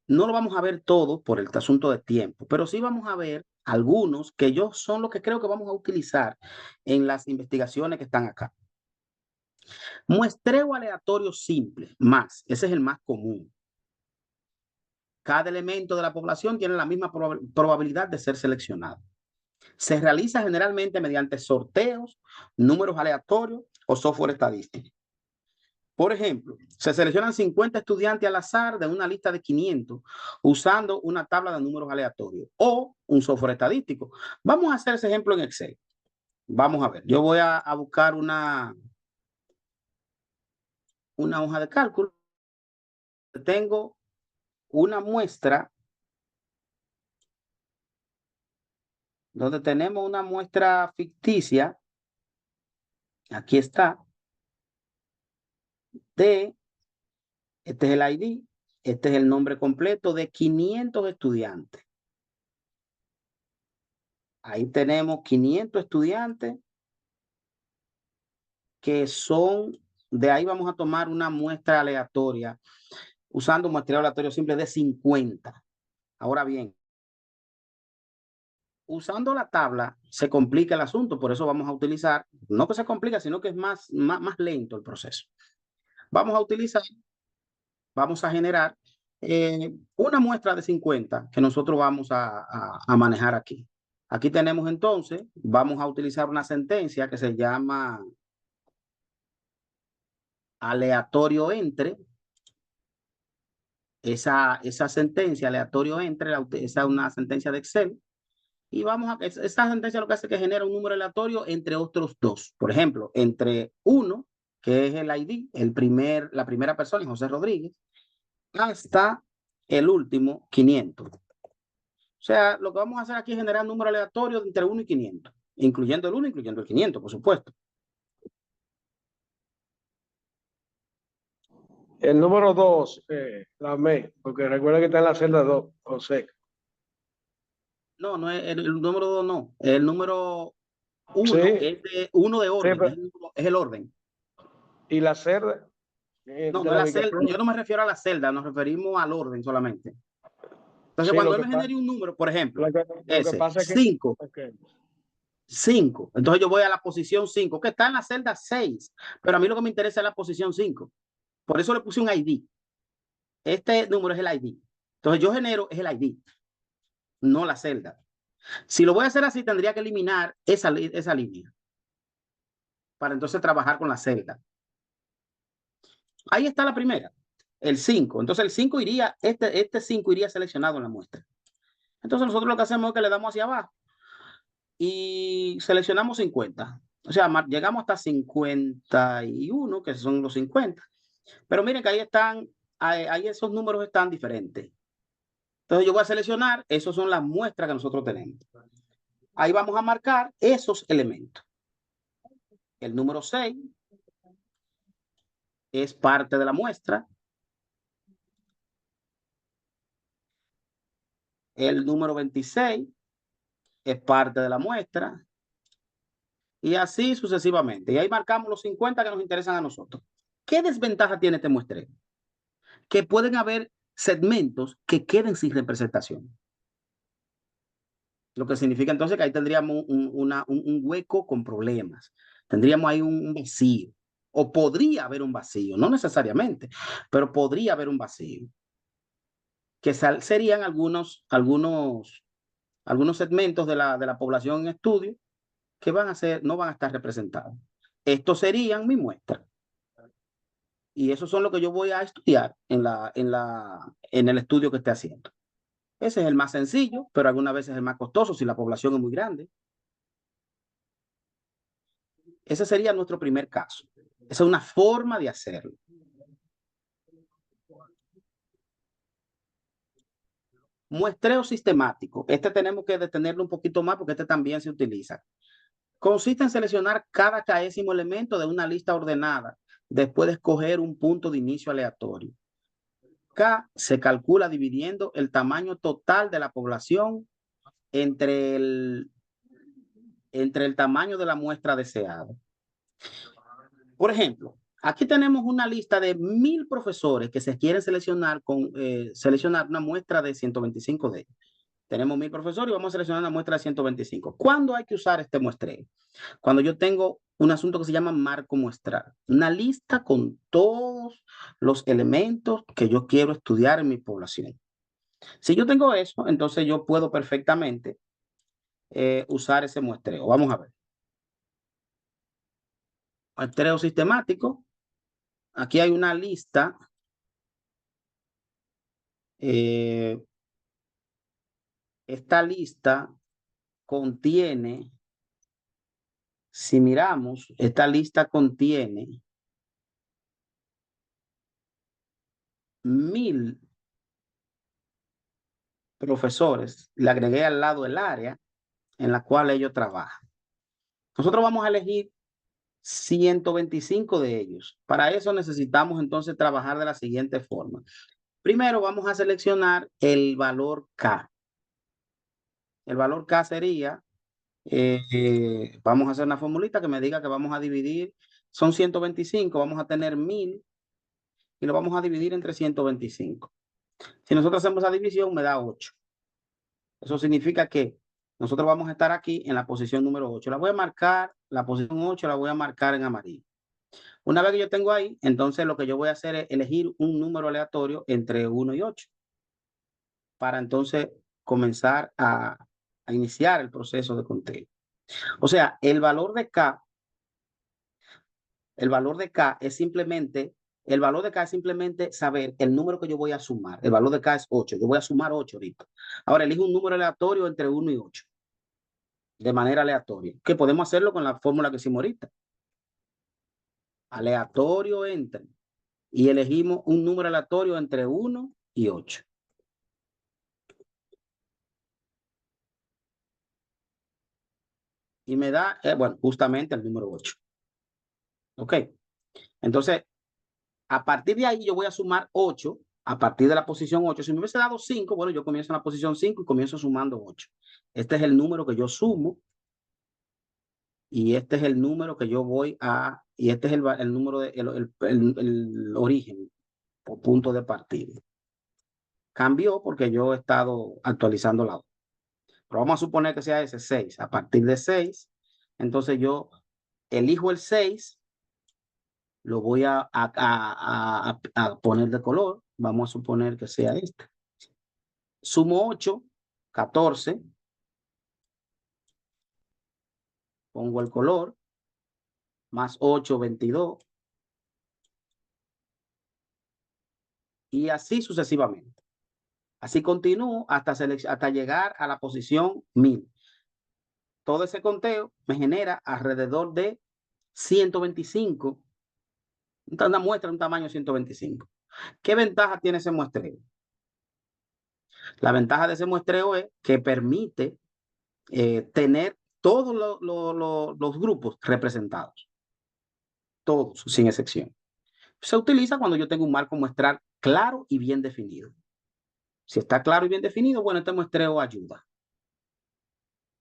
[SPEAKER 2] No lo vamos a ver todo por el asunto de tiempo, pero sí vamos a ver algunos que son los que creo que vamos a utilizar en las investigaciones que están acá. Muestreo aleatorio simple, ese es el más común. Cada elemento de la población tiene la misma probabilidad de ser seleccionado. Se realiza generalmente mediante sorteos, números aleatorios o software estadístico. Por ejemplo, se seleccionan 50 estudiantes al azar de una lista de 500 usando una tabla de números aleatorios o un software estadístico. Vamos a hacer ese ejemplo en Excel. Vamos a ver, yo voy a buscar una hoja de cálculo. Tengo una muestra donde tenemos una muestra ficticia. Aquí está. Este es el ID, este es el nombre completo de 500 estudiantes. Ahí tenemos 500 estudiantes que son, de ahí vamos a tomar una muestra aleatoria usando un muestreo aleatorio simple de 50. Ahora bien, usando la tabla se complica el asunto, por eso vamos a utilizar, no que se complica, sino que es más lento el proceso. Vamos a generar una muestra de 50 que nosotros vamos a manejar aquí. Aquí tenemos entonces, vamos a utilizar una sentencia que se llama aleatorio entre. Esa sentencia aleatorio entre, esa es una sentencia de Excel. Y esa sentencia lo que hace es que genera un número aleatorio entre otros dos. Por ejemplo, entre 1, que es el ID, la primera persona, José Rodríguez, hasta el último, 500. O sea, lo que vamos a hacer aquí es generar un número aleatorio entre 1 y 500, incluyendo el 1, incluyendo el 500, por supuesto.
[SPEAKER 4] El número 2, porque recuerda que está en la celda 2, José.
[SPEAKER 2] No, no es el número 2, no. El número 1
[SPEAKER 4] Sí.
[SPEAKER 2] es de 1 de orden,
[SPEAKER 4] Sí,
[SPEAKER 2] es el orden.
[SPEAKER 4] ¿Y la celda?
[SPEAKER 2] No, no es la celda. Yo no me refiero a la celda, nos referimos al orden solamente. Entonces,
[SPEAKER 4] Sí,
[SPEAKER 2] cuando él me genere un número, por ejemplo,
[SPEAKER 4] lo que pasa es que
[SPEAKER 2] 5.
[SPEAKER 4] Okay.
[SPEAKER 2] 5. Entonces yo voy a la posición 5, que está en la celda 6. Pero a mí lo que me interesa es la posición 5. Por eso le puse un ID. Este número es el ID. Entonces yo genero es el ID, no la celda. Si lo voy a hacer así, tendría que eliminar esa línea para entonces trabajar con la celda. Ahí está la primera, el 5. Entonces el 5 iría, este 5 iría seleccionado en la muestra. Entonces nosotros lo que hacemos es que le damos hacia abajo y seleccionamos 50. O sea, llegamos hasta 51, que son los 50. Pero miren que ahí esos números están diferentes. Entonces yo voy a seleccionar, esos son las muestras que nosotros tenemos. Ahí vamos a marcar esos elementos. El número 6 es parte de la muestra. El número 26 es parte de la muestra. Y así sucesivamente. Y ahí marcamos los 50 que nos interesan a nosotros. ¿Qué desventaja tiene este muestreo? Que pueden haber segmentos que queden sin representación. Lo que significa entonces que ahí tendríamos un hueco con problemas. Tendríamos ahí un vacío. O podría haber un vacío, no necesariamente, pero podría haber un vacío. Que serían algunos segmentos de la población en estudio que no van a estar representados. Estos serían mi muestra. Y esos son lo que yo voy a estudiar en el estudio que esté haciendo. Ese es el más sencillo, pero algunas veces es el más costoso si la población es muy grande. Ese sería nuestro primer caso. Esa es una forma de hacerlo. Muestreo sistemático. Este tenemos que detenerlo un poquito más porque este también se utiliza. Consiste en seleccionar cada késimo elemento de una lista ordenada después de escoger un punto de inicio aleatorio. K se calcula dividiendo el tamaño total de la población entre el tamaño de la muestra deseada. Por ejemplo, aquí tenemos una lista de 1000 profesores que se quieren seleccionar una muestra de 125 de ellos. Tenemos 1000 profesores y vamos a seleccionar una muestra de 125. ¿Cuándo hay que usar este muestreo? Cuando yo tengo un asunto que se llama marco muestral, una lista con todos los elementos que yo quiero estudiar en mi población. Si yo tengo eso, entonces yo puedo perfectamente usar ese muestreo. Vamos a ver. muestreo sistemático. Aquí hay una lista. Esta lista contiene, si miramos, esta lista contiene 1000 profesores. Le agregué al lado el área en la cual ellos trabajan. Nosotros vamos a elegir 125 de ellos. Para eso necesitamos entonces trabajar de la siguiente forma. Primero vamos a seleccionar el valor K. El valor K sería, vamos a hacer una formulita que me diga que vamos a dividir, son 125, vamos a tener 1000 y lo vamos a dividir entre 125. Si nosotros hacemos la división, me da 8. Eso significa que nosotros vamos a estar aquí en la posición número 8. La voy a marcar, la posición 8 la voy a marcar en amarillo. Una vez que yo tengo ahí, entonces lo que yo voy a hacer es elegir un número aleatorio entre 1 y 8 para entonces comenzar a iniciar el proceso de conteo. O sea, el valor de K es simplemente, saber el número que yo voy a sumar. El valor de K es 8. Yo voy a sumar 8 ahorita. Ahora elijo un número aleatorio entre 1 y 8. De manera aleatoria. Que podemos hacerlo con la fórmula que hicimos ahorita. Aleatorio entre. Y elegimos un número aleatorio entre 1 y 8. Y me da, bueno, justamente el número 8. Ok. Entonces, a partir de ahí yo voy a sumar 8, a partir de la posición 8. Si me hubiese dado 5, bueno, yo comienzo en la posición 5 y comienzo sumando 8. Este es el número que yo sumo. Y este es el número que yo voy a, y este es el número de, el origen o punto de partida. Cambió porque yo he estado actualizando la otra. Pero vamos a suponer que sea ese 6. A partir de 6, entonces yo elijo el 6, lo voy a poner de color. Vamos a suponer que sea este. Sumo 8, 14. Pongo el color. Más 8, 22. Y así sucesivamente. Así continúo hasta llegar a la posición 1000. Todo ese conteo me genera alrededor de 125. Una muestra de un tamaño 125. ¿Qué ventaja tiene ese muestreo? La ventaja de ese muestreo es que permite tener todos los grupos representados. Todos, sin excepción. Se utiliza cuando yo tengo un marco muestral claro y bien definido. Si está claro y bien definido, bueno, este muestreo ayuda.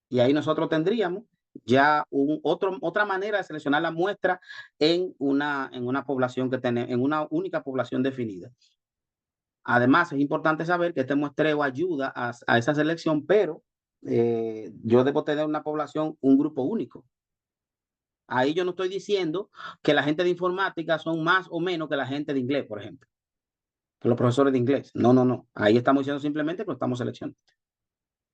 [SPEAKER 2] Y ahí nosotros tendríamos ya otra manera de seleccionar la muestra en una población que tenemos, en una única población definida. Además, es importante saber que este muestreo ayuda a esa selección, pero yo debo tener una población, un grupo único. Ahí yo no estoy diciendo que la gente de informática son más o menos que la gente de inglés, por ejemplo. Que los profesores de inglés. No, no, no. Ahí estamos diciendo simplemente que lo estamos seleccionando.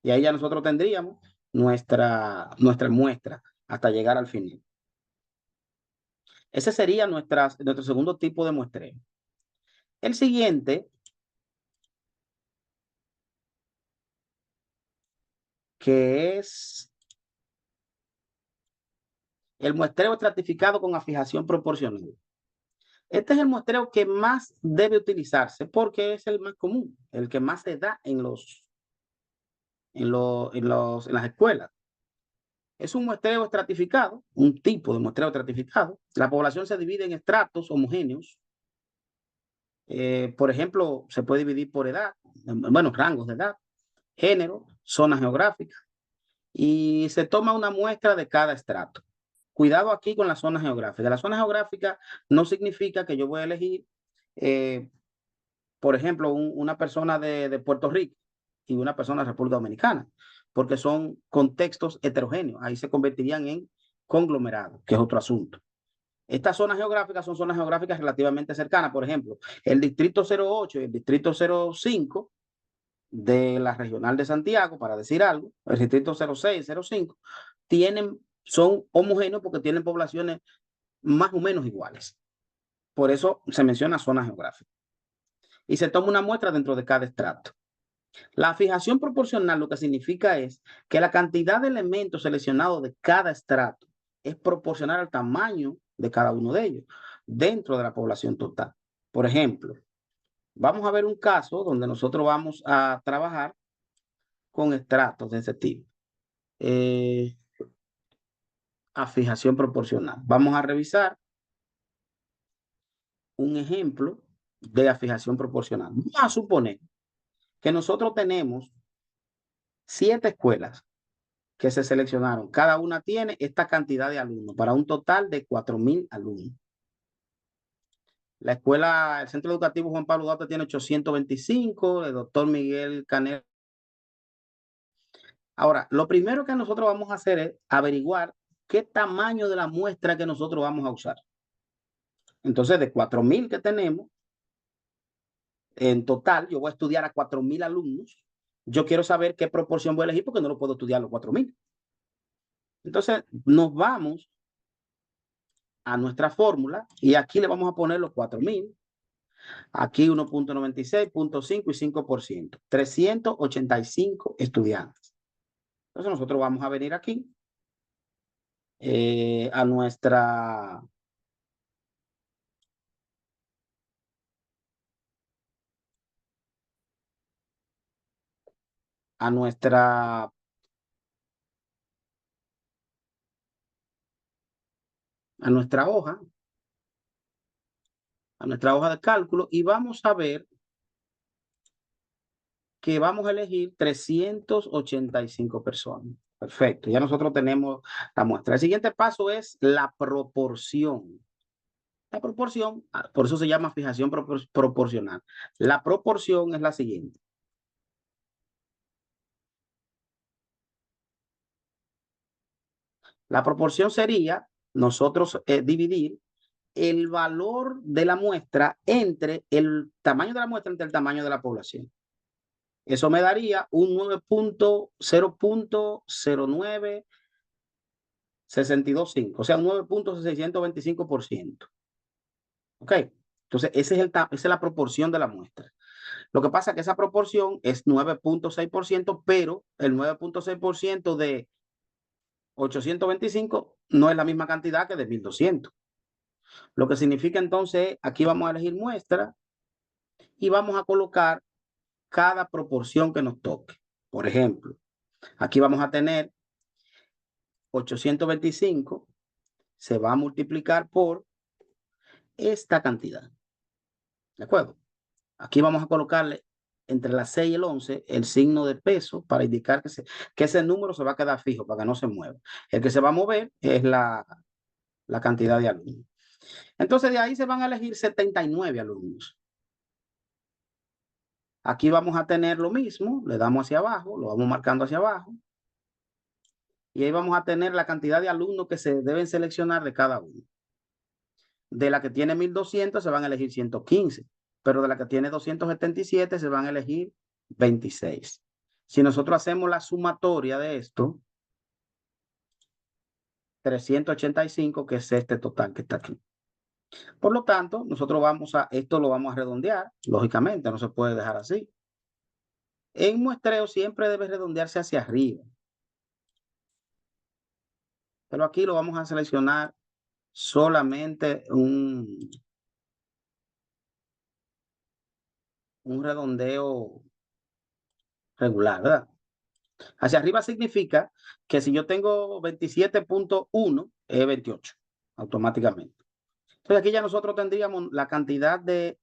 [SPEAKER 2] Y ahí ya nosotros tendríamos nuestra muestra hasta llegar al final. Ese sería nuestro segundo tipo de muestreo. El siguiente, que es el muestreo estratificado con afijación proporcional. Este es el muestreo que más debe utilizarse porque es el más común, el que más se da en las escuelas. Es un muestreo estratificado, un tipo de muestreo estratificado. La población se divide en estratos homogéneos. Por ejemplo, se puede dividir por edad, bueno, rangos de edad, género, zona geográfica. Y se toma una muestra de cada estrato. Cuidado aquí con la zona geográfica. La zona geográfica no significa que yo voy a elegir, por ejemplo, una persona de Puerto Rico y una persona de República Dominicana, porque son contextos heterogéneos. Ahí se convertirían en conglomerados, que es otro asunto. Estas zonas geográficas son zonas geográficas relativamente cercanas. Por ejemplo, el distrito 08 y el distrito 05 de la regional de Santiago, para decir algo, el distrito 06, 05, son homogéneos porque tienen poblaciones más o menos iguales. Por eso se menciona zona geográfica. Y se toma una muestra dentro de cada estrato. La fijación proporcional lo que significa es que la cantidad de elementos seleccionados de cada estrato es proporcional al tamaño de cada uno de ellos dentro de la población total. Por ejemplo, vamos a ver un caso donde nosotros vamos a trabajar con estratos de ese tipo. A fijación proporcional. Vamos a revisar un ejemplo de afijación proporcional. Vamos a suponer que nosotros tenemos 7 escuelas que se seleccionaron. Cada una tiene esta cantidad de alumnos para un total de 4,000 alumnos. La escuela, el Centro Educativo Juan Pablo Duarte tiene 825, el doctor Miguel Canel. Ahora, lo primero que nosotros vamos a hacer es averiguar qué tamaño de la muestra que nosotros vamos a usar. Entonces, de 4,000 que tenemos, en total, yo voy a estudiar a 4,000 alumnos. Yo quiero saber qué proporción voy a elegir porque no lo puedo estudiar a los 4,000. Entonces, nos vamos a nuestra fórmula y aquí le vamos a poner los 4,000. Aquí 1.96, 0.5 y 5%. 385 estudiantes. Entonces, nosotros vamos a venir aquí a nuestra... a nuestra hoja, a nuestra hoja de cálculo y vamos a ver que vamos a elegir 385 personas. Perfecto, ya nosotros tenemos la muestra. El siguiente paso es la proporción. La proporción, por eso se llama fijación proporcional. La proporción es la siguiente. La proporción sería nosotros dividir el valor de la muestra entre el tamaño de la muestra entre el tamaño de la población. Eso me daría un 9.0.0962.5, o sea, un 9.625%. ¿Ok? Entonces, esa es la proporción de la muestra. Lo que pasa es que esa proporción es 9.6%, pero el 9.6% de 825 no es la misma cantidad que de 1,200. Lo que significa entonces, aquí vamos a elegir muestra y vamos a colocar cada proporción que nos toque. Por ejemplo, aquí vamos a tener 825 se va a multiplicar por esta cantidad. ¿De acuerdo? Aquí vamos a colocarle entre las 6 y el 11 el signo de peso para indicar que ese número se va a quedar fijo para que no se mueva. El que se va a mover es la cantidad de alumnos. Entonces de ahí se van a elegir 79 alumnos. Aquí vamos a tener lo mismo, le damos hacia abajo, lo vamos marcando hacia abajo. Y ahí vamos a tener la cantidad de alumnos que se deben seleccionar de cada uno. De la que tiene 1,200 se van a elegir 115, pero de la que tiene 277 se van a elegir 26. Si nosotros hacemos la sumatoria de esto, 385, que es este total que está aquí. Por lo tanto, nosotros esto lo vamos a redondear, lógicamente, no se puede dejar así. En muestreo siempre debe redondearse hacia arriba. Pero aquí lo vamos a seleccionar solamente un redondeo regular, ¿verdad? Hacia arriba significa que si yo tengo 27.1, es 28, automáticamente. Entonces aquí ya nosotros tendríamos la cantidad de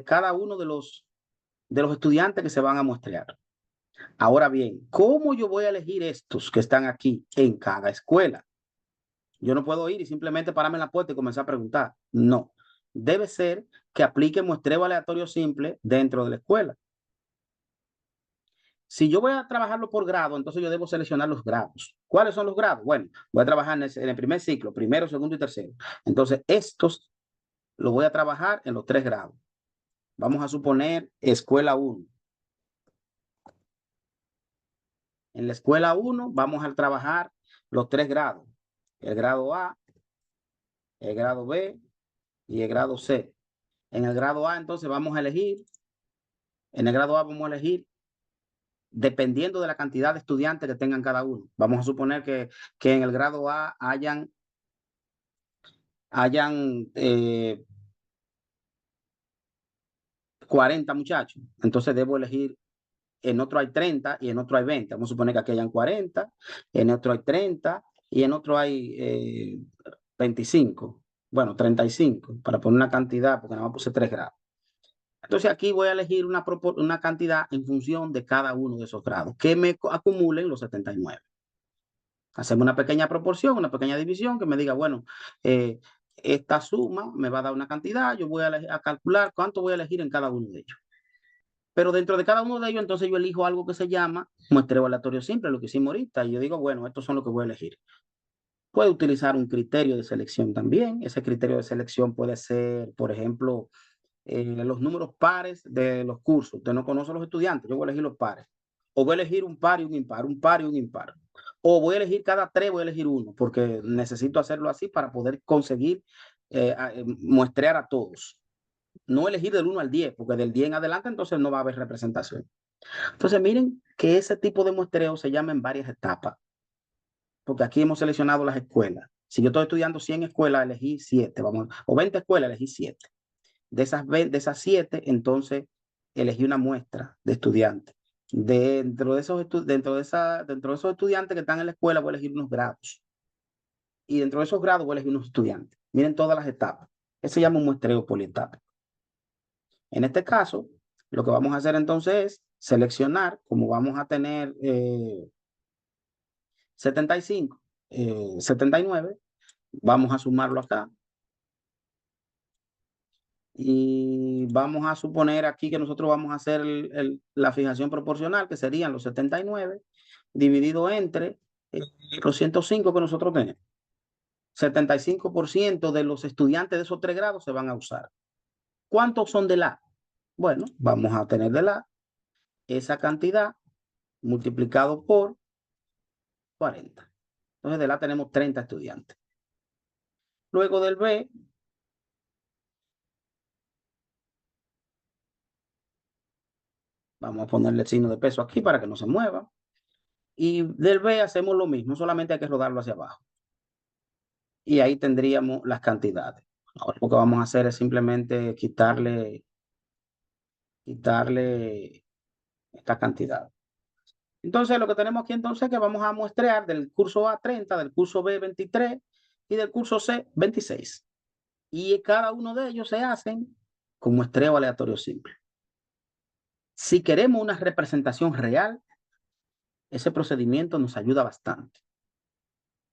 [SPEAKER 2] cada uno de los estudiantes que se van a muestrear. Ahora bien, ¿cómo yo voy a elegir estos que están aquí en cada escuela? Yo no puedo ir y simplemente pararme en la puerta y comenzar a preguntar. No, debe ser que aplique muestreo aleatorio simple dentro de la escuela. Si yo voy a trabajarlo por grado, entonces yo debo seleccionar los grados. ¿Cuáles son los grados? Bueno, voy a trabajar en el primer ciclo, primero, segundo y tercero. Entonces, estos los voy a trabajar en los 3 grados. Vamos a suponer escuela 1. En la escuela 1 vamos a trabajar los 3 grados. El grado A, el grado B y el grado C. En el grado A, entonces, vamos a elegir, dependiendo de la cantidad de estudiantes que tengan cada uno. Vamos a suponer que en el grado A hayan 40 muchachos. Entonces debo elegir, en otro hay 30 y en otro hay 20. Vamos a suponer que aquí hayan 40, en otro hay 30 y en otro hay 25. Bueno, 35, para poner una cantidad, porque nada más puse 3 grados. Entonces aquí voy a elegir una cantidad en función de cada uno de esos grados, que me acumulen los 79. Hacemos una pequeña proporción, una pequeña división que me diga, bueno, esta suma me va a dar una cantidad, yo voy a calcular cuánto voy a elegir en cada uno de ellos. Pero dentro de cada uno de ellos, entonces yo elijo algo que se llama muestreo aleatorio simple, lo que hicimos ahorita, y yo digo, bueno, estos son los que voy a elegir. Puede utilizar un criterio de selección también. Ese criterio de selección puede ser, por ejemplo, los números pares de los cursos. Usted no conoce a los estudiantes, yo voy a elegir los pares. O voy a elegir un par y un impar, un par y un impar. O voy a elegir cada 3, voy a elegir uno, porque necesito hacerlo así para poder conseguir muestrear a todos. No elegir del 1 al 10, porque del 10 en adelante entonces no va a haber representación. Entonces miren que ese tipo de muestreo se llama en varias etapas, porque aquí hemos seleccionado las escuelas. Si yo estoy estudiando 100 escuelas, elegí 7, o 20 escuelas, elegí 7. De esas 7, entonces elegí una muestra de estudiantes. Dentro de esos estudiantes que están en la escuela, voy a elegir unos grados. Y dentro de esos grados voy a elegir unos estudiantes. Miren todas las etapas. Eso se llama un muestreo polietapa. En este caso, lo que vamos a hacer entonces es seleccionar, como vamos a tener 75, 79, vamos a sumarlo acá. Y vamos a suponer aquí que nosotros vamos a hacer la fijación proporcional, que serían los 79, dividido entre los 105 que nosotros tenemos. 75% de los estudiantes de esos 3 grados se van a usar. ¿Cuántos son de la? Bueno, vamos a tener de la esa cantidad multiplicado por 40. Entonces de la tenemos 30 estudiantes. Luego del B, vamos a ponerle el signo de peso aquí para que no se mueva. Y del B hacemos lo mismo, solamente hay que rodarlo hacia abajo. Y ahí tendríamos las cantidades. Ahora lo que vamos a hacer es simplemente quitarle esta cantidad. Entonces lo que tenemos aquí entonces es que vamos a muestrear del curso A 30, del curso B 23 y del curso C 26. Y cada uno de ellos se hacen con muestreo aleatorio simple. Si queremos una representación real, ese procedimiento nos ayuda bastante.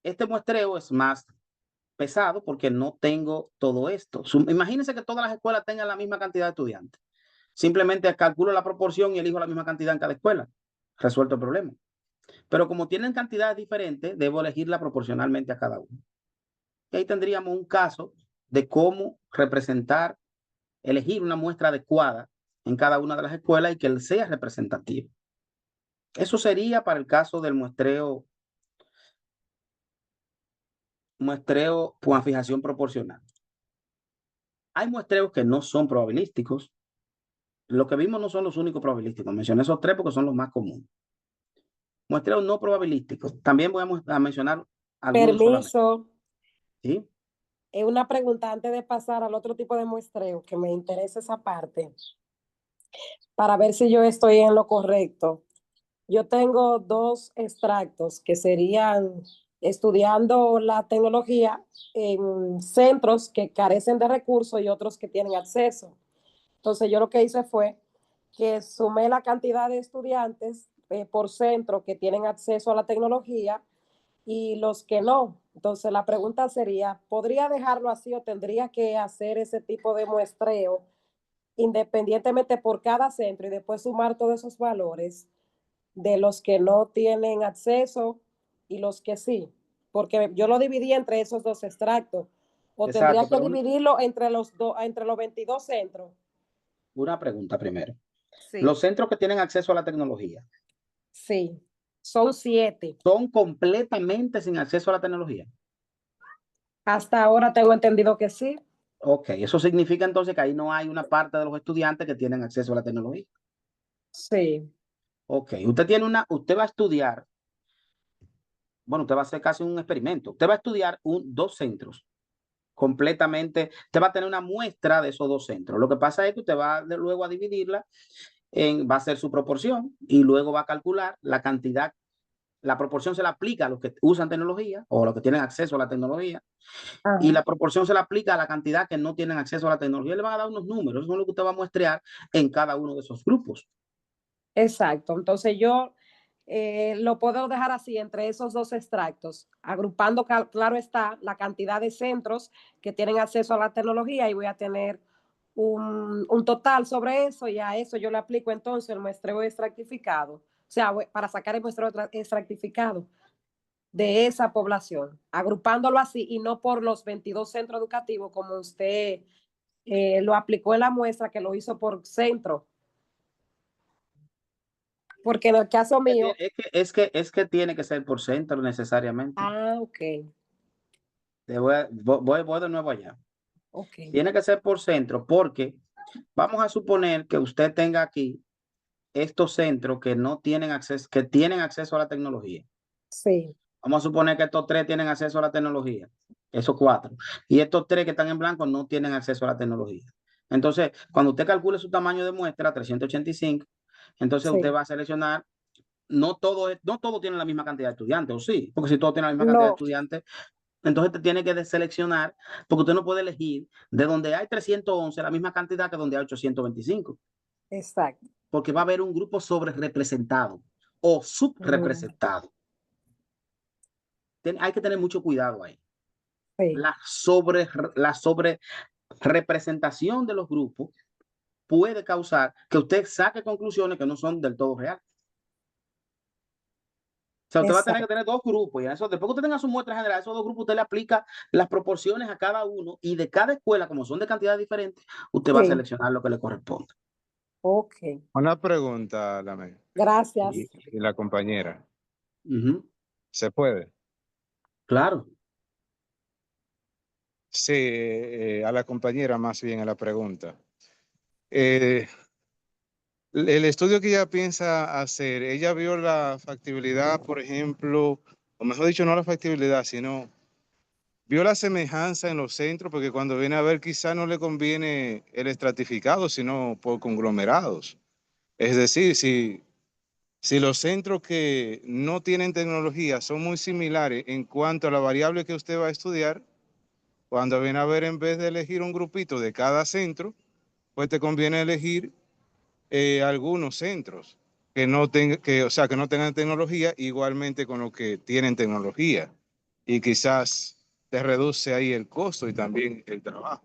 [SPEAKER 2] Este muestreo es más pesado porque no tengo todo esto. Imagínense que todas las escuelas tengan la misma cantidad de estudiantes. Simplemente calculo la proporción y elijo la misma cantidad en cada escuela. Resuelto el problema. Pero como tienen cantidades diferentes, debo elegirla proporcionalmente a cada uno. Y ahí tendríamos un caso de cómo elegir una muestra adecuada en cada una de las escuelas y que sea representativo. Eso sería para el caso del muestreo por fijación proporcional. Hay muestreos que no son probabilísticos. Lo que vimos no son los únicos probabilísticos. Mencioné esos 3 porque son los más comunes. Muestreos no probabilísticos. También voy a mencionar algunos.
[SPEAKER 8] Permiso.
[SPEAKER 2] ¿Sí?
[SPEAKER 8] Es una pregunta antes de pasar al otro tipo de muestreo, que me interesa esa parte, para ver si yo estoy en lo correcto. Yo tengo 2 extractos que serían estudiando la tecnología en centros que carecen de recursos y otros que tienen acceso. Entonces yo lo que hice fue que sumé la cantidad de estudiantes por centro que tienen acceso a la tecnología y los que no. Entonces la pregunta sería, ¿podría dejarlo así o tendría que hacer ese tipo de muestreo independientemente por cada centro y después sumar todos esos valores de los que no tienen acceso y los que sí? Porque yo lo dividí entre esos 2 extractos. ¿O tendría que dividirlo entre los 22 centros?
[SPEAKER 2] Una pregunta primero.
[SPEAKER 8] Sí.
[SPEAKER 2] Los centros que tienen acceso a la tecnología.
[SPEAKER 8] Sí, son 7.
[SPEAKER 2] ¿Son completamente sin acceso a la tecnología?
[SPEAKER 8] Hasta ahora tengo entendido que sí.
[SPEAKER 2] Ok, eso significa entonces que ahí no hay una parte de los estudiantes que tienen acceso a la tecnología.
[SPEAKER 8] Sí,
[SPEAKER 2] Ok, usted va a estudiar, bueno, usted va a hacer casi un experimento. Usted va a estudiar dos centros completamente, usted va a tener una muestra de esos dos centros. Lo que pasa es que usted va luego a dividirla va a hacer su proporción y luego va a calcular la cantidad. La proporción se la aplica a los que usan tecnología o a los que tienen acceso a la tecnología y
[SPEAKER 8] ajá,
[SPEAKER 2] la proporción se la aplica a la cantidad que no tienen acceso a la tecnología. Le van a dar unos números, eso es lo que usted va a muestrear en cada uno de esos grupos.
[SPEAKER 8] exacto. Entonces yo lo puedo dejar así entre esos dos extractos, agrupando, claro está, la cantidad de centros que tienen acceso a la tecnología y voy a tener un total sobre eso y a eso yo le aplico entonces el muestreo extractificado, o sea, para sacar el muestreo extractificado de esa población, agrupándolo así y no por los 22 centros educativos como usted lo aplicó en la muestra que lo hizo por centro. Porque en el caso mío.
[SPEAKER 2] Es que tiene que ser por centro necesariamente.
[SPEAKER 8] Ok.
[SPEAKER 2] Voy de nuevo allá.
[SPEAKER 8] Ok.
[SPEAKER 2] Tiene que ser por centro porque vamos a suponer que usted tenga aquí estos centros que no tienen acceso, que tienen acceso a la tecnología.
[SPEAKER 8] Sí.
[SPEAKER 2] Vamos a suponer que estos 3 tienen acceso a la tecnología, esos 4. Y estos 3 que están en blanco no tienen acceso a la tecnología. Entonces, cuando usted calcule su tamaño de muestra, 385, entonces
[SPEAKER 8] Sí.
[SPEAKER 2] usted va a seleccionar, no todo tiene la misma cantidad de estudiantes, ¿o sí? Porque si todo tiene la misma cantidad de
[SPEAKER 8] No,
[SPEAKER 2] estudiantes, entonces te tiene que deseleccionar, porque usted no puede elegir de donde hay 311 la misma cantidad que donde hay 825,
[SPEAKER 8] exacto.
[SPEAKER 2] porque va a haber un grupo sobre representado o subrepresentado. Hay que tener mucho cuidado ahí.
[SPEAKER 8] Sí.
[SPEAKER 2] La sobre representación de los grupos puede causar que usted saque conclusiones que no son del todo reales. O sea, usted va a tener que tener 2 grupos y eso, después que usted tenga su muestra general, esos 2 grupos usted le aplica las proporciones a cada uno y de cada escuela, como son de cantidades diferentes, usted va a
[SPEAKER 8] Sí.
[SPEAKER 2] seleccionar lo que le corresponde.
[SPEAKER 8] Ok.
[SPEAKER 6] Una pregunta, Lame,
[SPEAKER 8] Gracias.
[SPEAKER 6] y la compañera. ¿Se puede?
[SPEAKER 2] Claro.
[SPEAKER 6] Sí, a la compañera más bien a la pregunta. El estudio que ella piensa hacer, ella vio la factibilidad, por ejemplo, o mejor dicho, no la factibilidad, sino vio la semejanza en los centros, porque cuando viene a ver quizá no le conviene el estratificado, sino por conglomerados. Es decir, si los centros que no tienen tecnología son muy similares en cuanto a la variable que usted va a estudiar, cuando viene a ver, en vez de elegir un grupito de cada centro, pues te conviene elegir algunos centros que no tengan tecnología, igualmente con los que tienen tecnología. Y quizás te reduce ahí el costo y también el trabajo.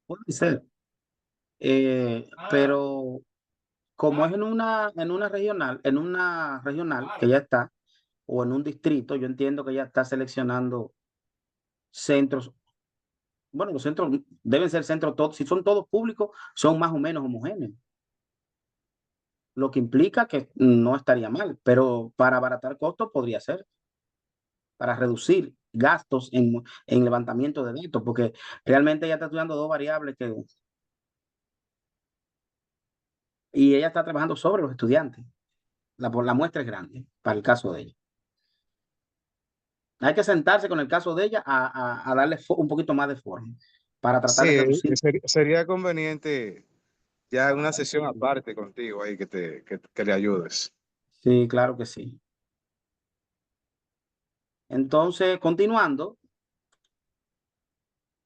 [SPEAKER 2] Puede ser. Pero como es en una regional que ya está, o en un distrito, yo entiendo que ya está seleccionando centros. Bueno, los centros deben ser centros todos, si son todos públicos, son más o menos homogéneos. Lo que implica que no estaría mal, pero para abaratar costos podría ser, para reducir gastos en levantamiento de datos, porque realmente ella está estudiando 2 variables y ella está trabajando sobre los estudiantes. La muestra es grande para el caso de ella. Hay que sentarse con el caso de ella a darle un poquito más de forma para tratar de
[SPEAKER 6] Sí,
[SPEAKER 2] reducir.
[SPEAKER 6] sería conveniente ya una sesión aparte contigo ahí que le ayudes.
[SPEAKER 2] Sí, claro que sí. Entonces, continuando,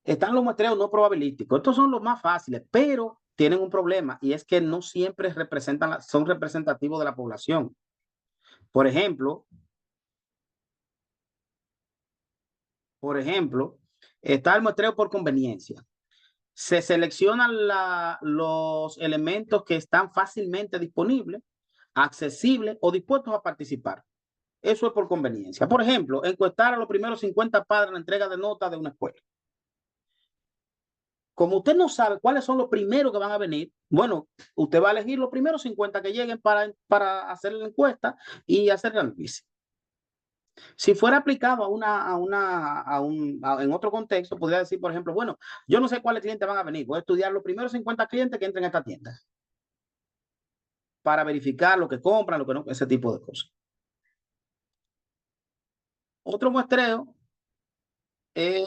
[SPEAKER 2] están los muestreos no probabilísticos. Estos son los más fáciles, pero tienen un problema y es que no siempre son representativos de la población. Por ejemplo, está el muestreo por conveniencia. Se seleccionan los elementos que están fácilmente disponibles, accesibles o dispuestos a participar. Eso es por conveniencia. Por ejemplo, encuestar a los primeros 50 padres en la entrega de notas de una escuela. Como usted no sabe cuáles son los primeros que van a venir, bueno, usted va a elegir los primeros 50 que lleguen para hacer la encuesta y hacer el análisis. Si fuera aplicado en otro contexto, podría decir, por ejemplo, bueno, yo no sé cuáles clientes van a venir, voy a estudiar los primeros 50 clientes que entren a esta tienda para verificar lo que compran, lo que no, ese tipo de cosas. Otro muestreo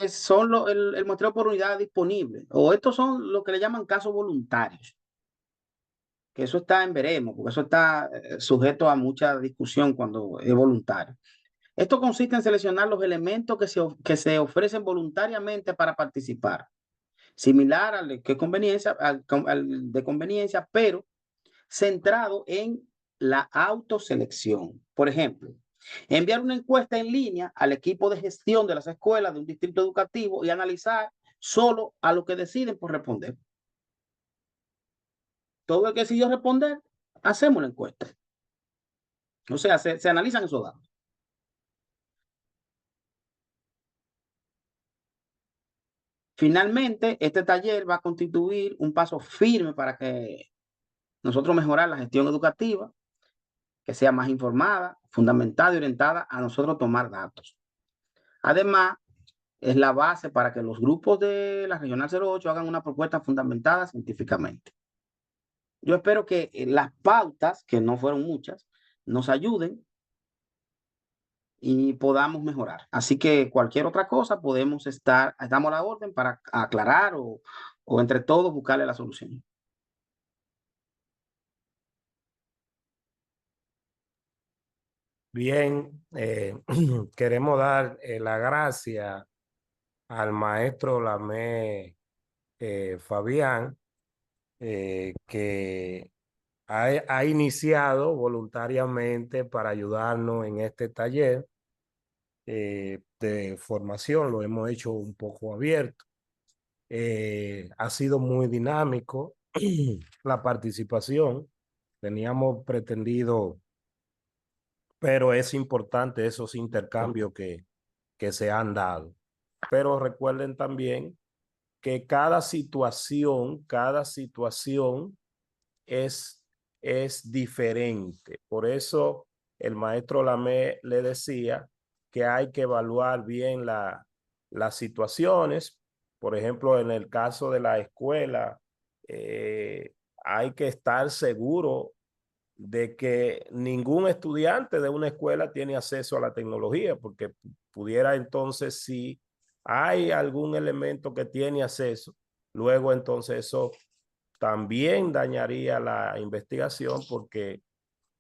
[SPEAKER 2] son el muestreo por unidad disponible, o estos son lo que le llaman casos voluntarios, que eso está en veremos, porque eso está sujeto a mucha discusión cuando es voluntario. Esto consiste en seleccionar los elementos que se ofrecen voluntariamente para participar, similar al de conveniencia, al de conveniencia, pero centrado en la autoselección. Por ejemplo, enviar una encuesta en línea al equipo de gestión de las escuelas de un distrito educativo y analizar solo a lo que deciden por responder. Todo el que decidió responder, hacemos la encuesta. O sea, se analizan esos datos. Finalmente, este taller va a constituir un paso firme para que nosotros mejorar la gestión educativa, que sea más informada, fundamentada y orientada a nosotros tomar datos. Además, es la base para que los grupos de la Regional 08 hagan una propuesta fundamentada científicamente. Yo espero que las pautas, que no fueron muchas, nos ayuden y podamos mejorar. Así que cualquier otra cosa estamos a la orden para aclarar o entre todos buscarle la solución.
[SPEAKER 1] Bien, queremos dar la gracia al maestro Lamé Fabián, que ha iniciado voluntariamente para ayudarnos en este taller de formación. Lo hemos hecho un poco abierto. Ha sido muy dinámico la participación. Teníamos pretendido, pero es importante esos intercambios que se han dado. Pero recuerden también que cada situación es diferente. Por eso el maestro Lamé le decía que hay que evaluar bien las situaciones. Por ejemplo, en el caso de la escuela, hay que estar seguro de que ningún estudiante de una escuela tiene acceso a la tecnología, porque pudiera entonces, si hay algún elemento que tiene acceso, luego entonces eso también dañaría la investigación, porque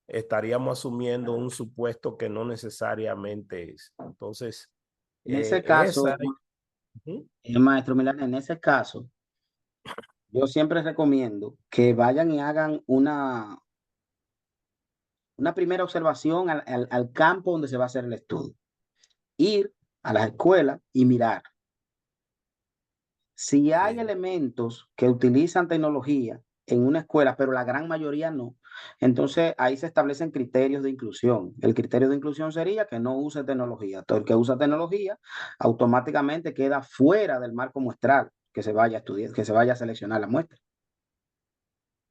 [SPEAKER 1] estaríamos asumiendo un supuesto que no necesariamente es. Entonces,
[SPEAKER 2] En ese caso, maestro Milán, en ese caso, yo siempre recomiendo que vayan y hagan una primera observación al campo donde se va a hacer el estudio. Ir a las escuelas y mirar. Si hay elementos que utilizan tecnología en una escuela, pero la gran mayoría no, entonces ahí se establecen criterios de inclusión. El criterio de inclusión sería que no use tecnología. Todo el que usa tecnología automáticamente queda fuera del marco muestral que se vaya a estudiar, que se vaya a seleccionar la muestra.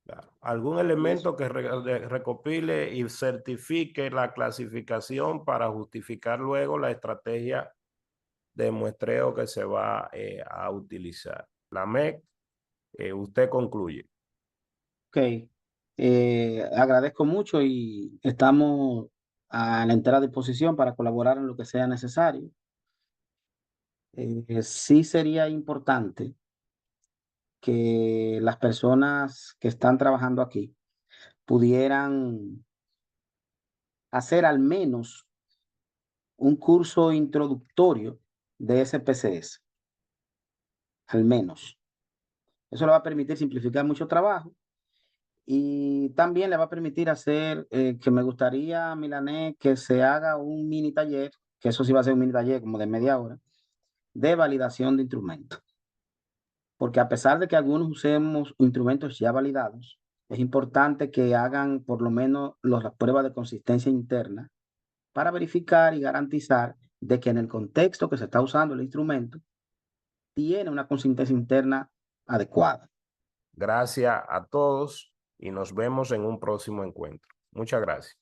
[SPEAKER 1] Claro. Algún elemento que recopile y certifique la clasificación para justificar luego la estrategia de muestreo que se va a utilizar. Lamé, usted concluye.
[SPEAKER 2] Ok, agradezco mucho y estamos a la entera disposición para colaborar en lo que sea necesario. Sí sería importante que las personas que están trabajando aquí pudieran hacer al menos un curso introductorio de SPSS, al menos. Eso le va a permitir simplificar mucho trabajo y también le va a permitir hacer, que me gustaría, Milané, que se haga un mini taller, que eso sí va a ser un mini taller como de media hora, de validación de instrumentos. Porque a pesar de que algunos usemos instrumentos ya validados, es importante que hagan por lo menos las pruebas de consistencia interna para verificar y garantizar de que en el contexto que se está usando el instrumento tiene una consistencia interna adecuada.
[SPEAKER 1] Gracias a todos y nos vemos en un próximo encuentro. Muchas gracias.